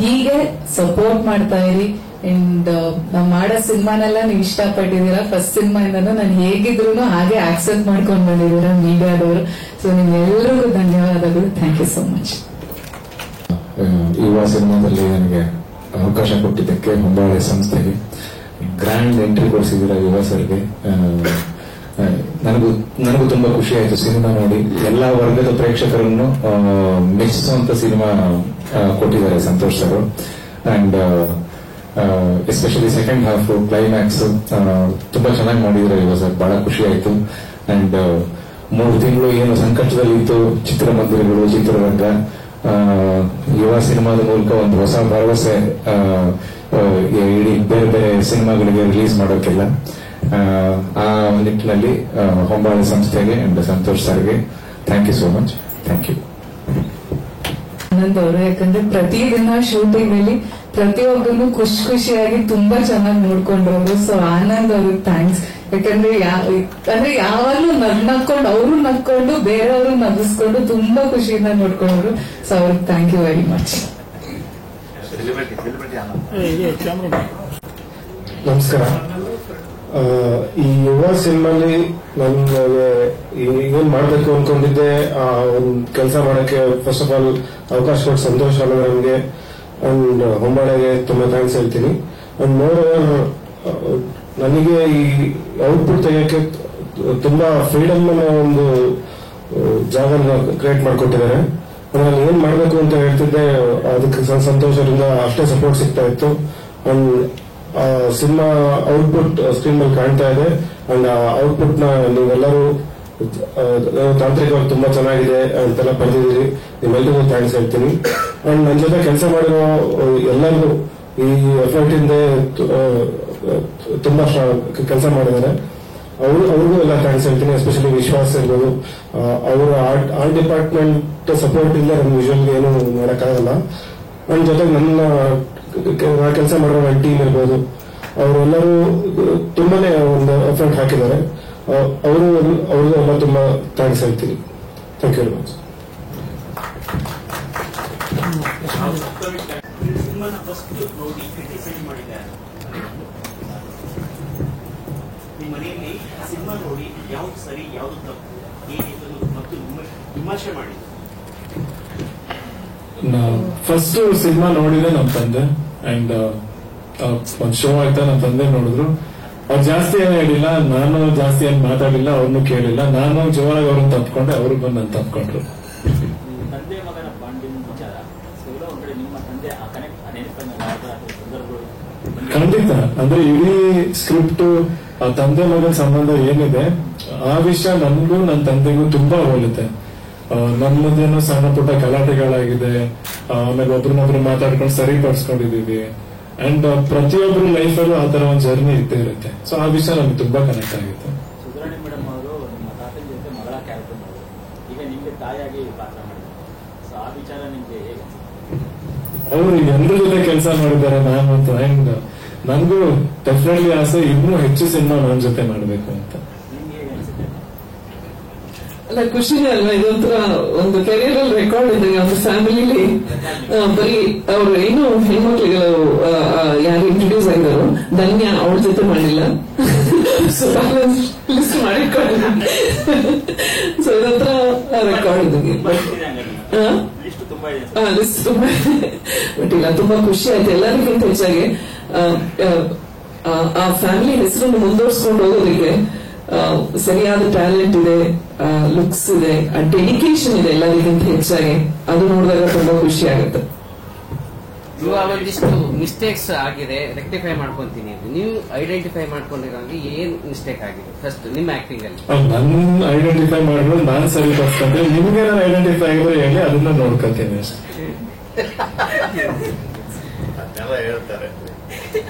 ಹೀಗೆ ಸಪೋರ್ಟ್ ಮಾಡ್ತಾ ಇರಿ. ಅಂಡ್ ನಾವ್ ಮಾಡೋ ಸಿನಿಮಾನೆಲ್ಲ ನೀವು ಇಷ್ಟಪಟ್ಟಿದ್ದೀರಾ. ಫಸ್ಟ್ ಸಿನಿಮಾಯಿಂದನೂ ನಾನು ಹೇಗಿದ್ರು ಹಾಗೆ ಆಕ್ಸೆಪ್ಟ್ ಮಾಡ್ಕೊಂಡು ಬಂದಿದ್ದೀರಾ ಮೀಡಿಯಾದವರು. ಸೊ ನಿಮ್ಗೆಲ್ರಿಗೂ ಧನ್ಯವಾದಗಳು. Thank you so much. Yuva ಸಿನಿಮಾದಲ್ಲಿ ನನಗೆ ಅವಕಾಶ ಕೊಟ್ಟಿದ್ದಕ್ಕೆ ಹೊಂಬಾಳೆ ಸಂಸ್ಥೆಗೆ ಗ್ರ್ಯಾಂಡ್ ಎಂಟ್ರಿ ಕೊಡಿಸಿದ್ದೀರಾ ಯುವ ಸರ್ಗೆ. ನನಗೂ ತುಂಬಾ ಖುಷಿ ಆಯ್ತು ಸಿನಿಮಾ ನೋಡಿ. ಎಲ್ಲಾ ವರ್ಗದ ಪ್ರೇಕ್ಷಕರನ್ನು ಮೆಚ್ಚಿಸುವಂತ ಸಿನಿಮಾ ಕೊಟ್ಟಿದ್ದಾರೆ Santosh sir. And especially second half climax ತುಂಬಾ ಚೆನ್ನಾಗಿ ಮಾಡಿದ್ದಾರೆ ಯುವ ಸರ್. ಬಹಳ ಖುಷಿ ಆಯ್ತು. ಅಂಡ್ 3 ತಿಂಗಳು ಏನು ಸಂಕಷ್ಟದಲ್ಲಿ ಇತ್ತು ಚಿತ್ರಮಂದಿರಗಳು, ಚಿತ್ರರಂಗ, ಯುವ ಸಿನಿಮಾದ ಮೂಲಕ ಒಂದು ಹೊಸ ಭರವಸೆ ಇಡೀ ಬೇರೆ ಬೇರೆ ಸಿನಿಮಾಗಳಿಗೆ ರಿಲೀಸ್ ಮಾಡೋಕ್ಕೆಲ್ಲ. ಆ ನಿಟ್ಟಿನಲ್ಲಿ ಹೊಂಬಾಳೆ ಸಂಸ್ಥೆಗೆ ಅಂಡ್ ಸಂತೋಷ್ ಸರ್ಗೆ thank you so much. Thank you. Anand ಅವರು, ಯಾಕಂದ್ರೆ ಪ್ರತಿದಿನ ಶೂಟಿಂಗ್ ಅಲ್ಲಿ ಪ್ರತಿಯೊಬ್ಬರು ಖುಷಿಯಾಗಿ ತುಂಬಾ ಚೆನ್ನಾಗಿ ನೋಡ್ಕೊಂಡ್ರು. ಸೊ ಆನಂದ್ ಅವ್ರಿಗೆ ಥ್ಯಾಂಕ್ಸ್. ಯಾಕಂದ್ರೆ ಯಾವಾಗ್ಲೂ ನಕ್ಕೊಂಡು ಅವರು ನಕ್ಕೊಂಡು ಬೇರೆಯವರು ನಗಿಸ್ಕೊಂಡು ತುಂಬಾ ಖುಷಿಯಿಂದ ನೋಡ್ಕೊಂಡ್ರು. ಸೊ ಅವ್ರಿಗೆ ಥ್ಯಾಂಕ್ ಯು ವೆರಿ ಮಚ್. ನಮಸ್ಕಾರ. ಈ ಯುವ ಸಿನಿಮಾಲಿ ನನಗೆ ಏನ್ ಮಾಡ್ಬೇಕು ಅನ್ಕೊಂಡಿದ್ದೆ, ಒಂದು ಕೆಲಸ ಮಾಡಕ್ಕೆ ಫಸ್ಟ್ ಆಫ್ ಆಲ್ ಅವಕಾಶ ಕೊಟ್ಟು ಸಂತೋಷ ನಮಗೆ ಅಂಡ್ ಹೊಂಬಾಳೆಗೆ ತುಂಬಾ ಥ್ಯಾಂಕ್ಸ್ ಹೇಳ್ತೀನಿ. ಅಂಡ್ ಮೋರ್ ಓವರ್ ನನಗೆ ಈ ಔಟ್ಪುಟ್ ತೆಗೆಯಕ್ಕೆ ತುಂಬಾ ಫ್ರೀಡಮ್ ಅನ್ನೋ ಒಂದು ಜಾಗ ಕ್ರಿಯೇಟ್ ಮಾಡ್ಕೊಟ್ಟಿದ್ದಾರೆ. ನಾನು ಏನ್ ಮಾಡ್ಬೇಕು ಅಂತ ಹೇಳ್ತಿದ್ದೆ, ಅದಕ್ಕೆ ಸಂತೋಷದಿಂದ ಅಷ್ಟೇ ಸಪೋರ್ಟ್ ಸಿಗ್ತಾ ಇತ್ತು. ಅಂಡ್ ಸಿನಿಮಾ ಔಟ್ಪುಟ್ ಸ್ಕ್ರೀನ್ ಮೇಲೆ ಕಾಣ್ತಾ ಇದೆ. ಅಂಡ್ ಆ ಔಟ್ಪುಟ್ ನ ನೀವೆಲ್ಲರೂ ತಾಂತ್ರಿಕವಾಗಿ ತುಂಬಾ ಚೆನ್ನಾಗಿದೆ ಅಂತೆಲ್ಲ ಬರೆದಿದ್ದೀರಿ. ನಿಮ್ಮೆಲ್ಲರಿಗೂ ಥ್ಯಾಂಕ್ಸ್ ಹೇಳ್ತೀನಿ. ಅಂಡ್ ನನ್ನ ಜೊತೆ ಕೆಲಸ ಮಾಡಿರೋ ಎಲ್ಲರಿಗೂ ಈ ಎಫರ್ಟ್ ಇಂದ ತುಂಬಾ ಕೆಲಸ ಮಾಡಿದ್ದಾರೆ. ಅವ್ರಿಗೂ ಎಲ್ಲ ಥ್ಯಾಂಕ್ಸ್ ಹೇಳ್ತೀನಿ. ಎಸ್ಪೆಷಲಿ ವಿಶ್ವಾಸ್ ಇರ್ಬೋದು, ಅವರ ಆರ್ಟ್ ಡಿಪಾರ್ಟ್ಮೆಂಟ್ ಸಪೋರ್ಟ್ ಇಂದ ನನ್ನ ವಿಷನ್ಗೆ ಏನು ಮಾಡೋಕ್ಕಾಗಲ್ಲ. ನನ್ನ ಜೊತೆಗೆ ನನ್ನ ಕೆಲಸ ಮಾಡಿರೋ ನನ್ನ ಟೀಮ್ ಇರ್ಬೋದು, ಅವರೆಲ್ಲರೂ ತುಂಬಾನೇ ಒಂದು ಎಫರ್ಟ್ ಹಾಕಿದ್ದಾರೆ. ಅವ್ರಿಗೂ ಎಲ್ಲ ತುಂಬಾ ಥ್ಯಾಂಕ್ಸ್ ಹೇಳ್ತೀನಿ. Thank you very much. ಮನೆಯಲ್ಲಿ ಸಿನಿಮಾ ನೋಡಿ ಯಾವ್ದು ಸರಿ ಯಾವ್ದು ತಪ್ಪು ಏನಿತ್ತು ಮತ್ತು ವಿಮರ್ಶೆ ಮಾಡಿ. ಫಸ್ಟ್ ಸಿನಿಮಾ ನೋಡಿದೆ ನಮ್ಮ ತಂದೆ. ಅಂಡ್ ಒಂದ್ ಶೋ ಆಯ್ತಾ ನಮ್ಮ ತಂದೆ ನೋಡಿದ್ರು. ಅವ್ರು ಜಾಸ್ತಿ ಏನು ಹೇಳಿಲ್ಲ, ನಾನು ಜಾಸ್ತಿ ಏನು ಮಾತಾಡಿಲ್ಲ, ಅವ್ರನ್ನು ಕೇಳಿಲ್ಲ. ನಾನು ಜೋರಾಗಿ ಅವ್ರನ್ನ ತಪ್ಕೊಂಡೆ, ಅವ್ರು ಬಂದು ನನ್ನ ತಪ್ಕೊಂಡ್ರು. ತಂದೆ ಮಗನ ಬಾಂಡಿಂಗ್ ವಿಚಾರ ಒಂದ್ ಕಡೆ ನಿಮ್ಮ ತಂದೆ ಆ ಕನೆಕ್ಟ್ ಸಂದರ್ಭಗಳು ಖಂಡಿತ. ಅಂದ್ರೆ ಇಡೀ ಸ್ಕ್ರಿಪ್ಟ್ ಆ ತಂದೆ ಮಗನ ಸಂಬಂಧ ಏನಿದೆ ಆ ವಿಷಯ ನನ್ಗೂ ನನ್ನ ತಂದೆಗೂ ತುಂಬಾ ಹೋಲುತ್ತೆ. ನಮ್ಮದೇನೋ ಸಣ್ಣ ಪುಟ್ಟ ಗಲಾಟೆಗಳಾಗಿದೆ, ಆಮೇಲೆ ಒಬ್ರನ್ನೊಬ್ರು ಮಾತಾಡ್ಕೊಂಡು ಸರಿಪಡಿಸ್ಕೊಂಡಿದೀವಿ. ಅಂಡ್ ಪ್ರತಿಯೊಬ್ಬರು ಲೈಫಲ್ಲೂ ಆ ತರ ಒಂದು ಜರ್ನಿ ಇದ್ದೇ ಇರುತ್ತೆ. ಸೊ ಆ ವಿಷಯ ನಮ್ಗೆ ತುಂಬಾ ಕನೆಕ್ಟ್ ಆಗಿತ್ತು. ಸುಧಾರಣೆ ಮೇಡಮ್ ಅವರು ನಿಮ್ಮ ತಾತನ ಜೊತೆ ಮಗಳ ಕ್ಯಾರೆಕ್ಟರ್ ಮಾಡಿದ್ರು, ಈಗ ನಿಮ್ಗೆ ತಾಯಿಯಾಗಿ ಪಾತ್ರ ಮಾಡಿದ್ರು. ಸೊ ಆ ವಿಚಾರ ನಿಮ್ಗೆ ಹೇಗೆ? ಅವರು ಎಲ್ಲರ ಜೊತೆ ಕೆಲಸ ಮಾಡಿದ್ದಾರೆ ನಾನಂತೂ. ಅಂಡ್ ನನ್ಗೂ ಡೆಫಿನೆಟ್ಲಿ ಆಸೆ ಇನ್ನೂ ಹೆಚ್ಚು ಸಿನಿಮಾ ನನ್ನ ಜೊತೆ ಮಾಡ್ಬೇಕು ಅಂತ. ನಿಮ್ಗೆ ಹೇಗೆ ಅನ್ಸುತ್ತೆ? ಅಲ್ಲ, ಖುಷಿನೇ ಅಲ್ವಾ? ಇದೊಂಥರ ಒಂದು ಕೆರಿಯರ್ ಅಲ್ಲಿ ರೆಕಾರ್ಡ್ ಇದೆ. ಅವ್ರ ಫ್ಯಾಮಿಲಿಲಿ ಬರೀ ಅವ್ರು ಏನು ಹೆಣ್ಮಕ್ಳಿಗೆ ಯಾರು ಇಂಟ್ರೊಡ್ಯೂಸ್ ಆಗಿದ್ರು, ಧನ್ಯ ಅವ್ರ ಜೊತೆ ಮಾಡಿಲ್ಲ. ಸೊ ಲಿಸ್ಟ್ ಮಾಡಿಕೊಂಡಿಲ್ಲ. ಸೊ ಇದೊಂಥರ ರೆಕಾರ್ಡ್ ಇದೆ. ಲಿಸ್ಟ್ ತುಂಬಾ ಇದೆ. ಲಿಸ್ಟ್ ತುಂಬಾ ಬಟ್ ಇಲ್ಲ, ತುಂಬಾ ಖುಷಿ ಆಯ್ತು. ಎಲ್ಲರಿಗಿಂತ ಹೆಚ್ಚಾಗಿ ಆ ಫ್ಯಾಮಿಲಿ ಹೆಸರನ್ನು ಮುಂದುವರ್ಸ್ಕೊಂಡು ಹೋಗೋದಕ್ಕೆ ಸರಿಯಾದ ಟ್ಯಾಲೆಂಟ್ ಇದೆ, ಲುಕ್ಸ್ ಇದೆ, ಡೆಡಿಕೇಶನ್ ಇದೆ ಎಲ್ಲರಿಗಿಂತ ಹೆಚ್ಚಾಗಿ. ಅದು ನೋಡಿದಾಗ ತುಂಬಾ ಖುಷಿ ಆಗುತ್ತೆ. ಇವಾಗ ಒಂದಿಷ್ಟು ಮಿಸ್ಟೇಕ್ಸ್ ಆಗಿದೆ, ರೆಕ್ಟಿಫೈ ಮಾಡ್ಕೊಂತೀನಿ. ನೀವು ಐಡೆಂಟಿಫೈ ಮಾಡ್ಕೊಂಡಿರೋಂಗೆ ಏನ್ ಮಿಸ್ಟೇಕ್ ಆಗಿದೆ ಫಸ್ಟ್ ನಿಮ್ಮ ಆಕ್ಟಿಂಗ್ ಅಲ್ಲಿ? ನನ್ನ ಐಡೆಂಟಿಫೈ ಮಾಡಿದ್ರೆ ನಾನು ಸರಿ ಪಡಿಸ್ಕೊಂಡ್ರೆ, ನಿಮ್ಗೆ ನಾನು ಐಡೆಂಟಿಫೈ ಆಗಿದ್ರೆ ಹೇಳಿ, ಅದನ್ನ ನೋಡ್ಕೊತೀನಿ ಅಷ್ಟೇ. ಹೇಳ್ತಾರೆ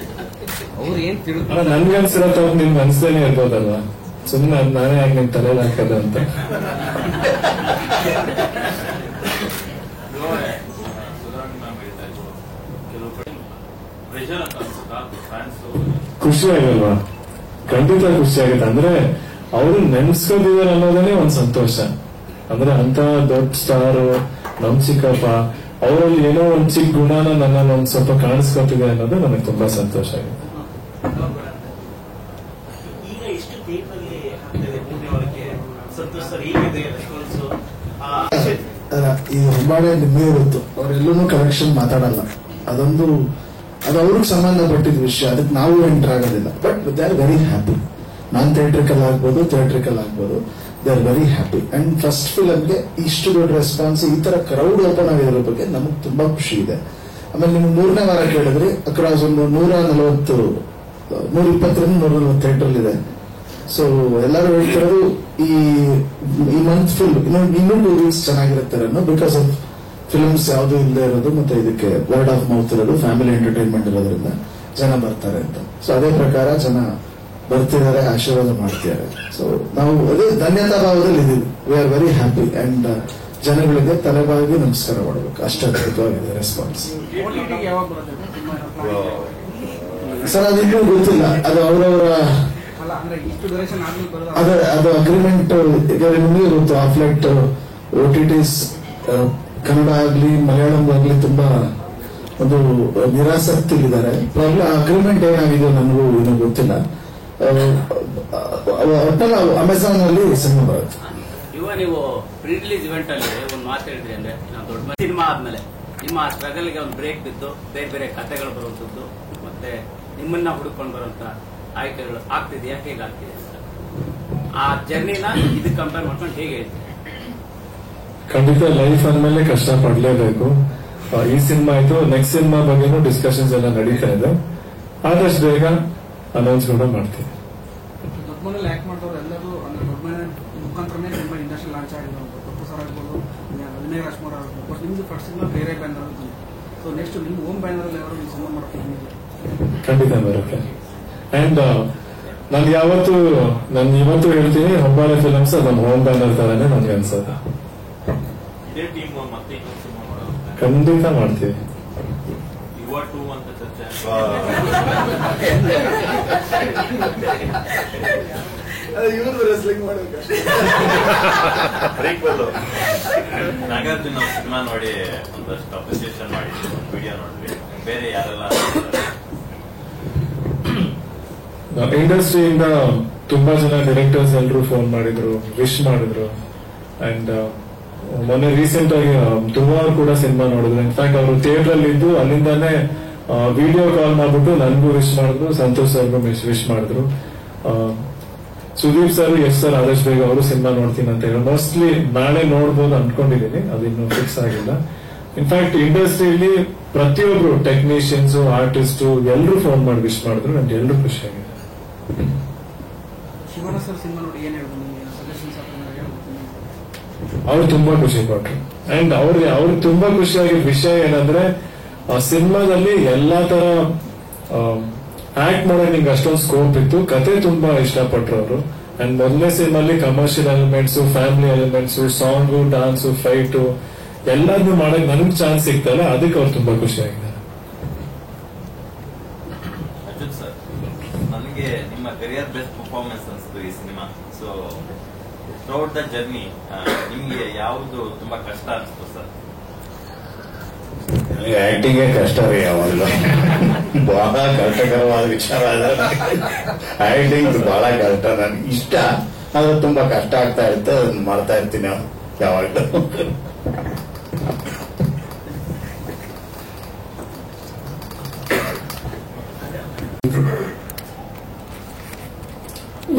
ಅವ್ರು ಏನ್ ನನ್ಗೆ ಅನ್ಸಿರತ್ತ ಅವ್ರು ನಿಮ್ಗೆ ಅನ್ಸ್ದೇನೆ ಇರ್ಬೋದಲ್ವಾ, ಸುಮ್ಮನೆ ನಾನೇ ಹಂಗೆ ನಿಮ್ ತಲೆಯಲ್ಲಿ ಹಾಕದ ಅಂತ. ಖುಷಿ ಆಗಲ್ವಾ? ಖಂಡಿತ ಖುಷಿ ಆಗುತ್ತೆ. ಅಂದ್ರೆ ಅವರು ನೆನ್ಸ್ಕೊಂಡಿದ್ದಾರೆ ಅನ್ನೋದನ್ನೇ ಒಂದ್ ಸಂತೋಷ. ಅಂದ್ರೆ ಅಂತ ದೊಡ್ಡ ಸ್ಟಾರ್ ನಮ್ ಚಿಕ್ಕಪ್ಪ, ಅವರಲ್ಲಿ ಏನೋ ಒಂದ್ ಚಿಕ್ಕ ಗುಣನ ನನ್ನಲ್ಲಿ ಒಂದ್ ಸ್ವಲ್ಪ ಕಾಣಿಸ್ಕೊತಿದೆ ಅನ್ನೋದು ನನಗೆ ತುಂಬಾ ಸಂತೋಷ ಆಗುತ್ತೆ. ಈಗ ಎಷ್ಟು ಡೇಟಲ್ಲಿ ಆಗ್ತದೆ ಪುಣ್ಯವಾರಕ್ಕೆ ಸಂತೋಷ ಸರ್ ಹೇಗಿದೆ ರೆಸ್ಪಾನ್ಸ್? ಇದು ತುಂಬಾನೇ ನಿಮಗೆ ಗೊತ್ತು, ಅವರೆಲ್ಲೂ ಕನೆಕ್ಷನ್ ಮಾತಾಡಲ್ಲ. ಅದು ಅವ್ರಿಗೆ ಸಂಬಂಧಪಟ್ಟಿದ ವಿಷಯ, ಅದಕ್ಕೆ ನಾವು ಎಂಟರ್ ಆಗೋದಿಲ್ಲ. But they are very happy. Non theatrical ಆಗ್ಬೋದು, ಥಿಯೇಟ್ರಿಕಲ್ ಆಗ್ಬೋದು, they are very happy. And first ಫಿಲಮ್ಗೆ ಇಷ್ಟು ದೊಡ್ಡ ರೆಸ್ಪಾನ್ಸ್, ಈ ತರ ಕ್ರೌಡ್ ಓಪನ್ ಆಗಿರೋ ಬಗ್ಗೆ ನಮಗ್ ತುಂಬಾ ಖುಷಿ ಇದೆ. ಆಮೇಲೆ ನೀವು 3ನೇ ವಾರ ಕೇಳಿದ್ರಿ, ಅಕ್ರಾಸ್ ಒಂದು 120-140 ಥಿಯೇಟರ್ ಇದೆ. ಸೊ ಎಲ್ಲರೂ ಹೇಳ್ತಿರೋದು ಈ ಮಂತ್ ಫುಲ್ ಇನ್ನೂ 2 ವೀಕ್ಸ್ ಚೆನ್ನಾಗಿರುತ್ತೆ ಅನ್ನೋ, ಬಿಕಾಸ್ ಆಫ್ ಫಿಲ್ಮ್ಸ್ ಯಾವುದು ಇಲ್ಲದೆ ಇರೋದು, ಮತ್ತೆ ಇದಕ್ಕೆ ವರ್ಡ್ ಆಫ್ ಮೌತ್ ಇರೋದು, ಫ್ಯಾಮಿಲಿ ಎಂಟರ್ಟೈನ್ಮೆಂಟ್ ಇರೋದ್ರಿಂದ ಜನ ಬರ್ತಾರೆ ಅಂತ. ಸೊ ಅದೇ ಪ್ರಕಾರ ಜನ ಬರ್ತಿದ್ದಾರೆ, ಆಶೀರ್ವಾದ ಮಾಡ್ತಿದ್ದಾರೆ. ಸೊ ನಾವು ಅದೇ ಧನ್ಯತಾ ಭಾವದಲ್ಲಿ ಇದೀವಿ. We are very happy and ಜನಗಳಿಗೆ ತಲೆಬಾಗಿ ನಮಸ್ಕಾರ ಮಾಡಬೇಕು. ಅಷ್ಟು ಅದ್ಭುತವಾಗಿದೆ ರೆಸ್ಪಾನ್ಸ್. ಸರ್ ಅದಿನ್ನೂ ಗೊತ್ತಿಲ್ಲ, ಅದು ಅವರವರ ಅದು ಅಗ್ರಿಮೆಂಟ್. ಈಗ ನಿಮಗೆ ಗೊತ್ತು, ಆಫ್ಲೈಟ್ OTTs ಕನ್ನಡ ಆಗ್ಲಿ ಮಲಯಾಳಂ ಆಗ್ಲಿ ತುಂಬಾ ಒಂದು ನಿರಾಸಕ್ತಿಲಿದ್ದಾರೆ. ಪ್ರಾಬ್ಲಮ್ ಅಗ್ರಿಮೆಂಟ್ ಏನಾಗಿದೆ ನನಗೂ ಏನೂ ಗೊತ್ತಿಲ್ಲ. ಒಟ್ಟಲ್ಲಿ ಅಮೆಝಾನ್ ಅಲ್ಲಿ ಸಿನಿಮಾ ಬರುತ್ತೆ. ಇವಾಗ ನೀವು ಪ್ರೀ ರಿಲೀಸ್ ಇವೆಂಟ್ ಅಲ್ಲಿ ಒಂದು ಮಾತು ಹೇಳಿದ್ರಿ, ಅಂದ್ರೆ ನಾವು ದೊಡ್ಡ ಸಿನಿಮಾ ಆದ್ಮೇಲೆ ನಿಮ್ಮ ಸ್ಟ್ರಗಲ್ಗೆ ಒಂದು ಬ್ರೇಕ್ ಬಿದ್ದು ಬೇರೆ ಬೇರೆ ಕಥೆಗಳು ಬರುವಂತದ್ದು, ಮತ್ತೆ ನಿಮ್ಮನ್ನ ಹುಡುಕೊಂಡು ಬರುವಂತ ಆಯ್ಕೆಗಳು ಆಗ್ತಿದೆಯಾ, ಹೇಗಾಗ್ತಿದೆ ಆ ಜರ್ನಿನ ಇದಕ್ಕೆ ಕಂಪೇರ್ ಮಾಡ್ಕೊಂಡು ಹೇಗೆ ಹೇಳ್ತೀವಿ? ಖಂಡಿತ ಲೈಫ್ ಅಂದ್ಮೇಲೆ ಕಷ್ಟ ಪಡ್ಲೇಬೇಕು. ಈ ಸಿನಿಮಾ ಆಯ್ತು, ನೆಕ್ಸ್ಟ್ ಸಿನಿಮಾ ಬಗ್ಗೆನೂ ಡಿಸ್ಕಷನ್ಸ್ ಎಲ್ಲ ನಡೀತಾ ಇದೆ. ಆದಷ್ಟು ಬೇಗ ಅನೌನ್ಸ್ ಕೂಡ ಮಾಡ್ತೀವಿ. ದೊಡ್ಡ ಮನೇಲಿ ಆಕ್ಟ್ ಮಾಡಿದವರು ಎಲ್ಲರೂ ಅಂದ್ರೆ ದೊಡ್ಡ ಮನೆ ಮುಖಾಂತರನೇ ತುಂಬಾ ಇಂಡಸ್ಟ್ರಿ ಲಾಂಚ್ ಆಗಿರೋದು. ಪಪ್ಪು ಸರ್ ಆಗ್ಬೋದು, ವಿನಯ್ ರಾಜ್ಕುಮಾರ್ ಆಗ್ಬೋದು. ಬಟ್ ನಿಮ್ದು ಫಸ್ಟ್ ಸಿನಿಮಾ ಬೇರೆ ಬ್ಯಾನರ್ ಆಗುತ್ತೆ. ಸೊ ನೆಕ್ಸ್ಟ್ ನಿಮ್ಮ ಹೋಮ್ ಬ್ಯಾನರ್ ಅಲ್ಲಿ ಯಾರು ನೀವು ಸಿನಿಮಾ ಮಾಡ್ತೀನಿ? ಖಂಡಿತ ಬರುತ್ತೆ. ಅಂಡ್ ನಾನು ಇವತ್ತು ಹೇಳ್ತೀನಿ, ಹೊಂಬಾಳೆ ಫಿಲಮ್ಸ್ ಅದು ಹೋಮ್ ಬ್ಯಾನರ್ ತರಾನೇ ನನ್ಗೆ ಅನ್ಸೋದು. ಇದೇ ಟೀಮ್ ಮತ್ತೆ ಇನ್ನೊಂದು ಸಿನಿಮಾ ಮಾಡೋದು ಖಂಡಿತ ಮಾಡ್ತೀವಿ. ಯುವ 2 ಅಂತ ಚರ್ಚೆ. ನಾಗಾರ್ಜುನ ಸಿನಿಮಾ ನೋಡಿ ಒಂದಷ್ಟು ಅಪ್ರಿಸಿಯೇಷನ್ ಮಾಡಿ ವಿಡಿಯೋ ನೋಡಿದ್ವಿ. ಬೇರೆ ಯಾರೆಲ್ಲ ಇಂಡಸ್ಟ್ರಿಯಿಂದ ತುಂಬಾ ಜನ ಡೈರೆಕ್ಟರ್ಸ್ ಎಲ್ಲರೂ ಫೋನ್ ಮಾಡಿದ್ರು, ವಿಶ್ ಮಾಡಿದ್ರು. ಅಂಡ್ ಮೊನ್ನೆ ರೀಸೆಂಟ್ ಆಗಿ ತುಂಬಾರು ಕೂಡ ಸಿನಿಮಾ ನೋಡಿದ್ರು. ಇನ್ಫ್ಯಾಕ್ಟ್ ಅವರು ಥಿಯೇಟರ್ ಅಲ್ಲಿ ಇದ್ದು ಅಲ್ಲಿಂದಾನೇ ವಿಡಿಯೋ ಕಾಲ್ ಮಾಡ್ಬಿಟ್ಟು ನನ್ಗೂ ವಿಶ್ ಮಾಡಿದ್ರು, ಸಂತೋಷ್ ಸರ್ಗೂ ವಿಶ್ ಮಾಡಿದ್ರು. ಸುದೀಪ್ ಸರ್, ಯಶ್ ಸರ್ ಆದಷ್ಟು ಬೇಗ ಅವರು ಸಿನಿಮಾ ನೋಡ್ತೀನಿ ಅಂತ ಹೇಳಿ ಮೋಸ್ಟ್ಲಿ ನಾಳೆ ನೋಡ್ಬೋದು ಅನ್ಕೊಂಡಿದ್ದೀನಿ. ಅದಿನ್ನು ಫಿಕ್ಸ್ ಆಗಿಲ್ಲ. ಇನ್ಫ್ಯಾಕ್ಟ್ ಇಂಡಸ್ಟ್ರಿಯಲ್ಲಿ ಪ್ರತಿಯೊಬ್ರು ಟೆಕ್ನಿಷಿಯನ್ಸ್, ಆರ್ಟಿಸ್ಟ್ ಎಲ್ಲರೂ ಫೋನ್ ಮಾಡಿ ವಿಶ್ ಮಾಡಿದ್ರು. ನನ್ಗೆ ಎಲ್ಲರೂ ಖುಷಿಯಾಗಿದೆ. ಶಿವಣ್ಣ ಸರ್ ಸಿನಿಮಾ ನೋಡಿ ಏನ್ ಹೇಳ್ಬೋದು ನಿಮಗೆ? ಸಜೆಷನ್ಸ್ ಅವ್ರು ತುಂಬಾ ಖುಷಿ ಪಟ್ರು. ಅಂಡ್ ಅವ್ರಿಗೆ ತುಂಬಾ ಖುಷಿಯಾಗಿದ್ದ ವಿಷಯ ಏನಂದ್ರೆ, ಸಿನಿಮಾದಲ್ಲಿ ಎಲ್ಲಾ ತರ ಆಕ್ಟ್ ಮಾಡೋಕೆ ನಿಂಗೆ ಅಷ್ಟೊಂದು ಸ್ಕೋಪ್ ಇತ್ತು, ಕತೆ ತುಂಬಾ ಇಷ್ಟಪಟ್ರು ಅವರು. ಅಂಡ್ ಮೊದಲನೇ ಸಿನಿಮಾಲಿ commercial elements, family elements, song, dance, fight ಎಲ್ಲಾದ್ರೂ ಮಾಡಕ್ ನನಗ್ ಚಾನ್ಸ್ ಸಿಗ್ತಲ್ಲ, ಅದಕ್ಕೆ ಅವ್ರು ತುಂಬಾ ಖುಷಿಯಾಗಿದ್ದಾರೆ. ಅರ್ಜುನ್ ಸರ್, ನನಗೆ ನಿಮ್ಮ ಕರಿಯರ್ ಬೆಸ್ಟ್ ಪರ್ಫಾರ್ಮೆನ್ಸ್ ಅನಿಸ್ತು ಈ cinema. So throughout the journey ನಿಮ್ಗೆ ಯಾವುದು ತುಂಬಾ ಕಷ್ಟ ಅನಿಸ್ತು ಸರ್? ಆಕ್ಟಿಂಗೇ ಕಷ್ಟ ರೀ, ಯಾವಾಗಲೂ ಬಹಳ ಕಷ್ಟಕರವಾದ ವಿಚಾರ. ಆಕ್ಟಿಂಗ್ ಬಹಳ ಕಷ್ಟ, ನನ್ಗೆ ಇಷ್ಟ, ಆದ್ರೆ ತುಂಬಾ ಕಷ್ಟ ಆಗ್ತಾ ಇರುತ್ತೆ. ಅದನ್ನ ಮಾಡ್ತಾ ಇರ್ತೀನಿ ಯಾವಾಗಲೂ.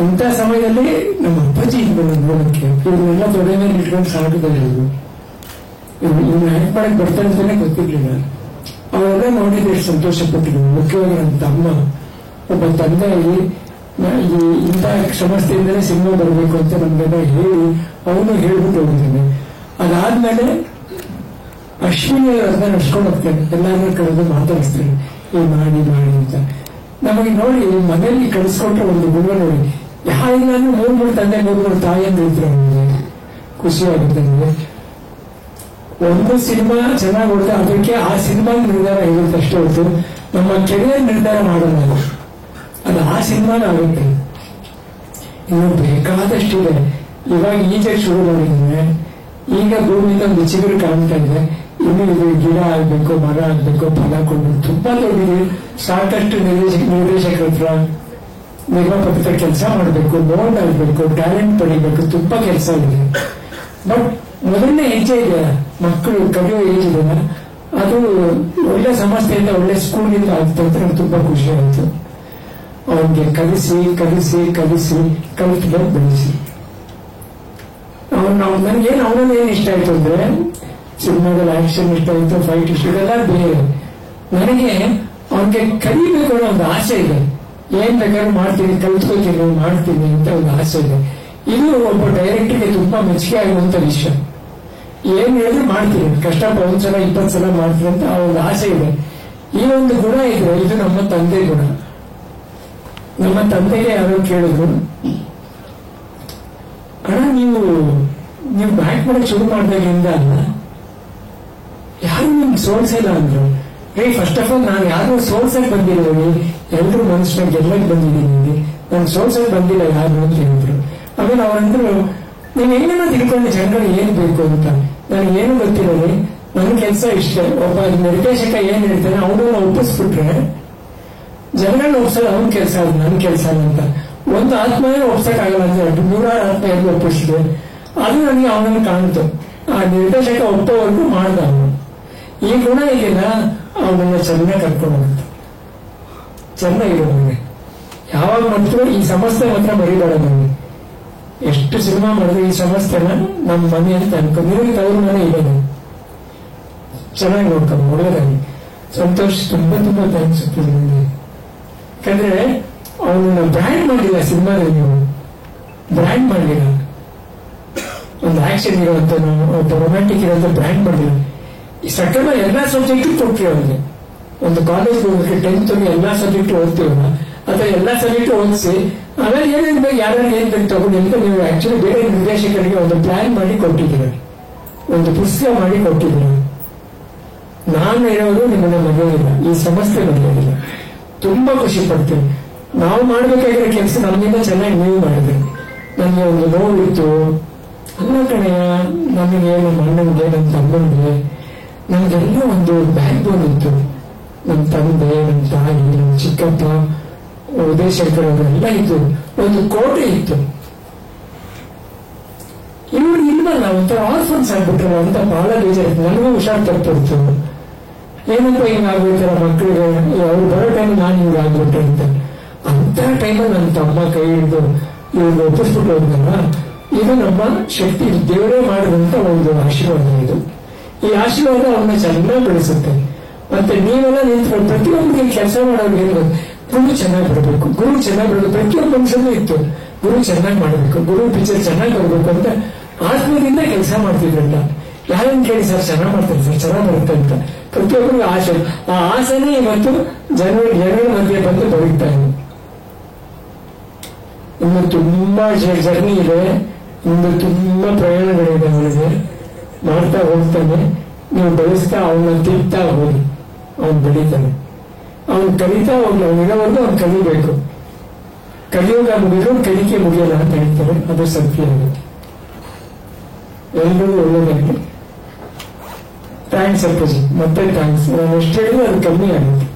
ಇಂಥ ಸಮಯದಲ್ಲಿ ನಮ್ಮ ಅಪ್ಪಾಜಿ ಇದ್ಬಲ್ಲ ನೋಡಕ್ಕೆ ಇವನ್ನೆಲ್ಲ ತೊಡೆ ಮೇಲೆ ಇಟ್ಕೊಂಡು ಸಾಕಿದ್ದಾರೆ ಇವ್ನ ಹ್ಯಾಕ್ ಮಾಡಕ್ ಬರ್ತಾರೆ ಅಂತಾನೆ ಗೊತ್ತಿರ್ಲಿಲ್ಲ. ಅವರೆಲ್ಲ ನೋಡಿದ್ರೆ ಎಷ್ಟು ಸಂತೋಷ ಪಟ್ಟಿದ್ರು. ಮುಖ್ಯವಾಗಿ ನನ್ನ ತಮ್ಮ ಒಬ್ಬ ತಂದೆಯಾಗಿ ಇಂಥ ಸಮಸ್ಯೆಯಿಂದಲೇ ಸಿನಿಮಾ ಬರಬೇಕು ಅಂತ ನಮ್ಗೆಲ್ಲ ಹೇಳಿ ಅವನು ಹೇಳ್ಬಿಟ್ಟು ಹೋಗಿದ್ದಾನೆ. ಅದಾದ್ಮೇಲೆ ಅಶ್ವಿನಿ ಅದನ್ನ ನಡ್ಸ್ಕೊಂಡು ಹೋಗ್ತಾನೆ, ಎಲ್ಲಾರು ಕರೆದು ಮಾತಾಡಿಸ್ತಾನೆ, ಮಾಡಿ ಅಂತ. ನಮಗೆ ನೋಡಿ ಮನೆಯಲ್ಲಿ ಕಳಿಸ್ಕೊಟ್ರೆ ಒಂದು ಗುಣ ನೋಡಿ, ಯಾರಿಗಾದ್ರೂ 3 ತಂದೆ 3 ತಾಯಿ ಅಂತ ಇದ್ರೆ ನಮಗೆ ಖುಷಿ ಆಗುತ್ತೆ. ನಮಗೆ ಒಂದು ಸಿನಿಮಾ ಚೆನ್ನಾಗಿ ಹೊಡೆದ ಅದಕ್ಕೆ ಆ ಸಿನಿಮಾ ನಿರ್ಧಾರ ಇರುತ್ತೆ ಅಷ್ಟೇ ಹೊರತು ನಮ್ಮ ಕೆರಿಯರ್ ನಿರ್ಧಾರ ಮಾಡೋಣ. ಅದು ಆ ಸಿನಿಮಾನ ಆಗುತ್ತೆ. ಇನ್ನು ಬೇಕಾದಷ್ಟಿದೆ. ಇವಾಗ ಈಗ ಶುರು ಮಾಡಿದ್ರೆ ಈಗ ಭೂಮಿಯಿಂದ ಒಂದು ಚಿಗುರು ಕಾಣ್ತಾ ಇದೆ. ಇನ್ನು ಇದು ಗಿಡ ಆಗ್ಬೇಕು, ಮರ ಆಗ್ಬೇಕು, ಫಲ ಕೊಂಡು ತುಂಬಾ ದೊಡ್ಡಿದೆ. ಸಾಕಷ್ಟು ನಿರ್ದೇಶಕರ ಹತ್ರ ನಿರ್ಮಾಪಕರ ಕೆಲಸ ಮಾಡಬೇಕು, ನೋಡ್ ಆಗ್ಬೇಕು, ಟ್ಯಾಲೆಂಟ್ ಪಡಿಬೇಕು, ತುಂಬಾ ಕೆಲಸ ಇದೆ. ಬಟ್ ಮೊದಲನೇ ಹೆಜ್ಜೆ ಇದೆ, ಮಕ್ಕಳು ಕಲಿಯೋ ಏಜ್ ಇದೆಯಲ್ಲ, ಅದು ಒಳ್ಳೆ ಸಂಸ್ಥೆಯಿಂದ ಒಳ್ಳೆ ಸ್ಕೂಲಿಂದ ಆಗ್ತದೆ ಅಂತ ನಂಗೆ ತುಂಬಾ ಖುಷಿ ಆಯ್ತು. ಅವನಿಗೆ ಕಲಿಸಿ ಕಲಿಸಿ ಕಲಿಸಿ ಕಲಿತು ಬೆಳೆಸಿ ನನಗೇನು ಅವನಲ್ಲಿ ಏನ್ ಇಷ್ಟ ಆಯ್ತು ಅಂದ್ರೆ, ಸಿನಿಮಾದಲ್ಲಿ ಆಕ್ಷನ್ ಇಷ್ಟ ಆಯ್ತು, ಫೈಟ್ ಇಷ್ಟ, ಇದೆಲ್ಲ ಬೇರೆ. ನನಗೆ ಅವನಿಗೆ ಕಲಿಬೇಕು ಅನ್ನೋ ಒಂದು ಆಸೆ ಇದೆ. ಏನ್ ಬೇಕಾದ್ರೂ ಮಾಡ್ತೀನಿ, ಕಲ್ತ್ಕೋತೀನಿ, ಮಾಡ್ತೀನಿ ಅಂತ ಒಂದು ಆಸೆ ಇದೆ. ಇದು ಒಬ್ಬ ಡೈರೆಕ್ಟರ್ಗೆ ತುಂಬಾ ಮೆಚ್ಚುಗೆ ಆಗುವಂತ ವಿಷಯ. ಏನ್ ಹೇಳಿದ್ರೆ ಮಾಡ್ತೀನಿ, ಕಷ್ಟಪ 1 ಸಲ 20 ಸಲ ಮಾಡ್ತೀನಿ ಅಂತ ಆ ಒಂದು ಆಸೆ ಇದೆ. ಈ ಒಂದು ಗುಣ ಇದೆ. ಇದು ನಮ್ಮ ತಂದೆ ಗುಣ. ನಮ್ಮ ತಂದೆಗೆ ಯಾರೋ ಕೇಳಿದ್ರು, ಅಣ್ಣ ನೀವು ಬ್ಯಾಟ್ ಮಾಡಕ್ ಶುರು ಮಾಡಿದಾಗಿಂದ ಯಾರು ನಿಮ್ಗೆ ಸೋಲ್ಸಿಲ್ಲ ಅಂದ್ರು. ಫಸ್ಟ್ ಆಫ್ ಆಲ್ ನಾನು ಯಾರು ಸೋಲ್ಸಕ್ ಬಂದಿರೋದು, ಎಲ್ರು ಮನುಷ್ಯನ ಗೆಲ್ಲಕ್ ಬಂದಿದ್ದೀನಿ, ನಾನು ಸೋಲ್ಸಕ್ ಬಂದಿಲ್ಲ ಯಾರು ಅಂತ ಹೇಳಿದ್ರು. ಆಮೇಲೆ ಅವರಂದ್ರು, ನೀವ್ ಹೆಂಗೇನೋ ತಿಳ್ಕೊಂಡು ಜನಗಳು ಏನ್ ಬೇಕು ಅಂತ. ನನಗೆ ಏನು ಗೊತ್ತಿರೋದು, ನನ್ನ ಕೆಲಸ ಇಷ್ಟೇ. ಒಬ್ಬ ನಿರ್ದೇಶಕ ಏನ್ ಹೇಳ್ತಾನೆ ಅವನನ್ನ ಒಪ್ಪಿಸ್ಬಿಟ್ರೆ ಜನಗಳನ್ನ ಒಪ್ಸೋದು ಅವನ ಕೆಲಸ, ಅದು ನನ್ನ ಕೆಲಸ ಅಂತ. ಒಂದು ಆತ್ಮನೇ ಒಪ್ಸಕ್ಕಾಗಲ್ಲ ಅಂತ ಹೇಳ್ಬಿಟ್ಟು 100 ಆತ್ಮ ಎಲ್ಲ ಒಪ್ಪಿಸಿದೆ. ಅದು ನನಗೆ ಅವನನ್ನು ಕಾಣ್ತು. ಆ ನಿರ್ದೇಶಕ ಒಪ್ಪೋವರೆಗೂ ಮಾಡ್ದ ಅವನು. ಈ ಗುಣ ಇದೆಯಲ್ಲ, ಅವನನ್ನ ಚೆನ್ನಾಗಿ ಕರ್ಕೊಂಡು ಹೋಗುತ್ತೆ. ಚೆನ್ನಾಗಿರೋ ನನಗೆ ಯಾವಾಗ ಮಾತ್ರ ಈ ಸಮಸ್ಯೆ ಮಾತ್ರ ಮರಿಬೇಡ. ನನಗೆ ಎಷ್ಟು ಸಿನಿಮಾ ಮಾಡಿದ್ರೆ ಈ ಸಮಸ್ಯೆನ ನಮ್ಮ ಮನೆ ಅಂತ ಅನ್ಕೊಂಡು ನಿಮಗೆ ತವ್ರ ಮನೆ ಇದೆ, ಚೆನ್ನಾಗಿ ನೋಡ್ಕೊಂಡು ಒಳ್ಳೆದಾಗಿ. ಸಂತೋಷ್ ತುಂಬಾ ತುಂಬಾ ಥ್ಯಾಂಕ್ಸ್ ನಿಮಗೆ. ಯಾಕಂದ್ರೆ ಅವನನ್ನ ಬ್ರ್ಯಾಂಡ್ ಮಾಡಿಲ್ಲ ಸಿನಿಮಾದಲ್ಲಿ, ನೀವು ಬ್ರ್ಯಾಂಡ್ ಮಾಡಲಿಲ್ಲ. ಒಂದು ಆಕ್ಷನ್ ಇರುವಂತ, ಒಬ್ಬ ರೊಮ್ಯಾಂಟಿಕ್ ಇರುವಂತ ಬ್ರ್ಯಾಂಡ್ ಮಾಡಿಲ್ಲ. ಈ ಸಕಲ ಎಲ್ಲಾ ಸಬ್ಜೆಕ್ಟ್ ಕೊಟ್ರಿ ಅವನಿಗೆ. ಒಂದು ಕಾಲೇಜ್ ಹೋಗಕ್ಕೆ 10th ಎಲ್ಲಾ ಸಬ್ಜೆಕ್ಟ್ ಓದ್ತೀವಲ್ಲ, ಅಥವಾ ಎಲ್ಲಾ ಸಬ್ಜೆಕ್ಟ್ ಓದಿಸಿ ಆಮೇಲೆ ಏನೇನ್ ಬೇಕು, ಯಾರ್ಯಾರು ಏನ್ ಬೇಕು ತಗೊಂಡು ಅಂತ ನೀವು ಆಕ್ಚುಲಿ ಬೇರೆ ನಿರ್ದೇಶಕರಿಗೆ ಒಂದು ಪ್ಲಾನ್ ಮಾಡಿ ಕೊಟ್ಟಿದ್ದೀರ, ಒಂದು ಪುಸ್ತಕ ಮಾಡಿ ಕೊಟ್ಟಿದ್ದೀರ. ನಾನು ಹೇಳೋದು ನಿಮ್ಮನ್ನ ಮರೆಯೋದಿಲ್ಲ, ಈ ಸಮಸ್ಯೆ ಮರೆಯೋದಿಲ್ಲ. ತುಂಬಾ ಖುಷಿ ಪಡ್ತೀನಿ. ನಾವು ಮಾಡ್ಬೇಕಾಗಿರೋ ಕೆಲಸ ನಮ್ಮಿಂದ ಚೆನ್ನಾಗಿ ನೀವು ಮಾಡಿದ್ರಿ. ನನಗೆ ಒಂದು ನೋವಿತ್ತು, ಅಲ್ಲ ಕಣೆಯ, ನನಗೆ ನಮ್ಮ ಅಣ್ಣನಿಗೆ, ನಮ್ಮ ತಮ್ಮನಿಗೆ, ನಮ್ಗೆಲ್ಲ ಒಂದು ಬ್ಯಾಕ್ ಬೋನ್ ಇತ್ತು. ನಮ್ಮ ತಂದೆ, ನಮ್ಮ ತಾಯಿ, ನಮ್ಮ ಚಿಕ್ಕಪ್ಪ, ಉದಯಶಂಕರ್ ಅವರೆಲ್ಲ ಇತ್ತು. ಒಂದು ಕೋಟೆ ಇತ್ತು. ಇವ್ರು ಇಲ್ವಲ್ಲ, ಒಂಥರ ಆರ್ಫನ್ಸ್ ಆಗ್ಬಿಟ್ರಲ್ಲ ಅಂತ ಬಹಳ ಬೇಜಾರಿತ್ತು. ನನಗೂ ಹುಷಾರ್ ತಪ್ಪಿತ್ತು. ಏನಪ್ಪ ಹಿಂಗಾಗ್ಬೇಕಲ್ಲ ಮಕ್ಕಳಿಗೆ, ಅವ್ರು ಬರೋ ಟೈಮ್ ನಾನು ಹಿಂಗ ಆಗ್ಬಿಟ್ಟೆ ಅಂತ. ಅಂತ ಟೈಮಲ್ಲಿ ನನ್ನ ತಮ್ಮ ಕೈ ಹಿಡಿದು ಇವ್ರಿಗೆ ಒಪ್ಪಿಸ್ಬಿಟ್ಟು ಹೋದ್ನಲ್ಲ, ಇದು ನಮ್ಮ ಶಕ್ತಿ, ದೇವರೇ ಮಾಡಿದಂತ ಒಂದು ಆಶೀರ್ವಾದ. ಇದು ಈ ಆಶೀರ್ವಾದ ಅವನ್ನ ಚೆನ್ನಾಗಿ ಬೆಳೆಸುತ್ತೆ. ಮತ್ತೆ ನೀವೆಲ್ಲ ನಿಂತ್ಕೊಂಡು ಪ್ರತಿಯೊಬ್ಬರಿಗೆ ಕೆಲಸ ಮಾಡೋರಿಗೆ ಏನು, ಗುರು ಚೆನ್ನಾಗಿ ಬರಬೇಕು, ಗುರು ಚೆನ್ನಾಗಿ ಬರಬೇಕು. ಪ್ರತಿಯೊಬ್ಬ ಮನುಷ್ಯನೂ ಇತ್ತು, ಗುರು ಚೆನ್ನಾಗಿ ಮಾಡಬೇಕು, ಗುರು ಪಿಕ್ಚರ್ ಚೆನ್ನಾಗಿ ಬರಬೇಕು ಅಂತ ಆತ್ಮದಿಂದ ಕೆಲಸ ಮಾಡ್ತಿದ್ರಲ್ಲ. ಯಾರನ್ನು ಕೇಳಿ ಸರ್ ಚೆನ್ನಾಗಿ ಮಾಡ್ತಾರೆ, ಸರ್ ಚೆನ್ನಾಗಿ ಬರುತ್ತೆ ಅಂತ ಪ್ರತಿಯೊಬ್ಬರಿಗೂ ಆಸೆ. ಆ ಆಸೆನೇ ಇವತ್ತು ಜನರ ಮಧ್ಯೆ ಬಂದು ಬದುಕ್ತಾ ಇದೆ. ಇನ್ನು ತುಂಬಾ ಜರ್ನಿ ಇದೆ, ಇನ್ನು ತುಂಬಾ ಪ್ರಯಾಣಗಳಿದೆ. ಅವನಿಗೆ ಮಾಡ್ತಾ ಹೋಗ್ತಾನೆ, ನೀವು ಬೆಳೆಸ್ತಾ ಅವನ್ನ ತಿಂತಾ ಹೋಗಿ, ಅವನು ಬೆಳೀತಾನೆ. ಅವನು ಕಲಿತಾ ಹೋಗ್ಲಿ, ಅವನಿರೋವರೆಗೂ ಅವ್ನು ಕಲಿಬೇಕು. ಕಲಿಯೋಗ ಮುಗಿದ್ರು ಕಲಿಕೆ ಮುಗಿಯಲ್ಲ ಅಂತ ಹೇಳ್ತಾರೆ, ಅದು ಸತ್ಯ ಆಗುತ್ತೆ. ಎಲ್ರಿಗೂ ಒಳ್ಳೆಯದಾಗಿ. ಥ್ಯಾಂಕ್ಸ್ ಅಪ್ಪಾಜಿ, ಮತ್ತೆ ಥ್ಯಾಂಕ್ಸ್. ನಾನು ಎಷ್ಟು ಹೇಳಿದ್ರು ಅದು ಕಮ್ಮಿ ಆಗುತ್ತೆ.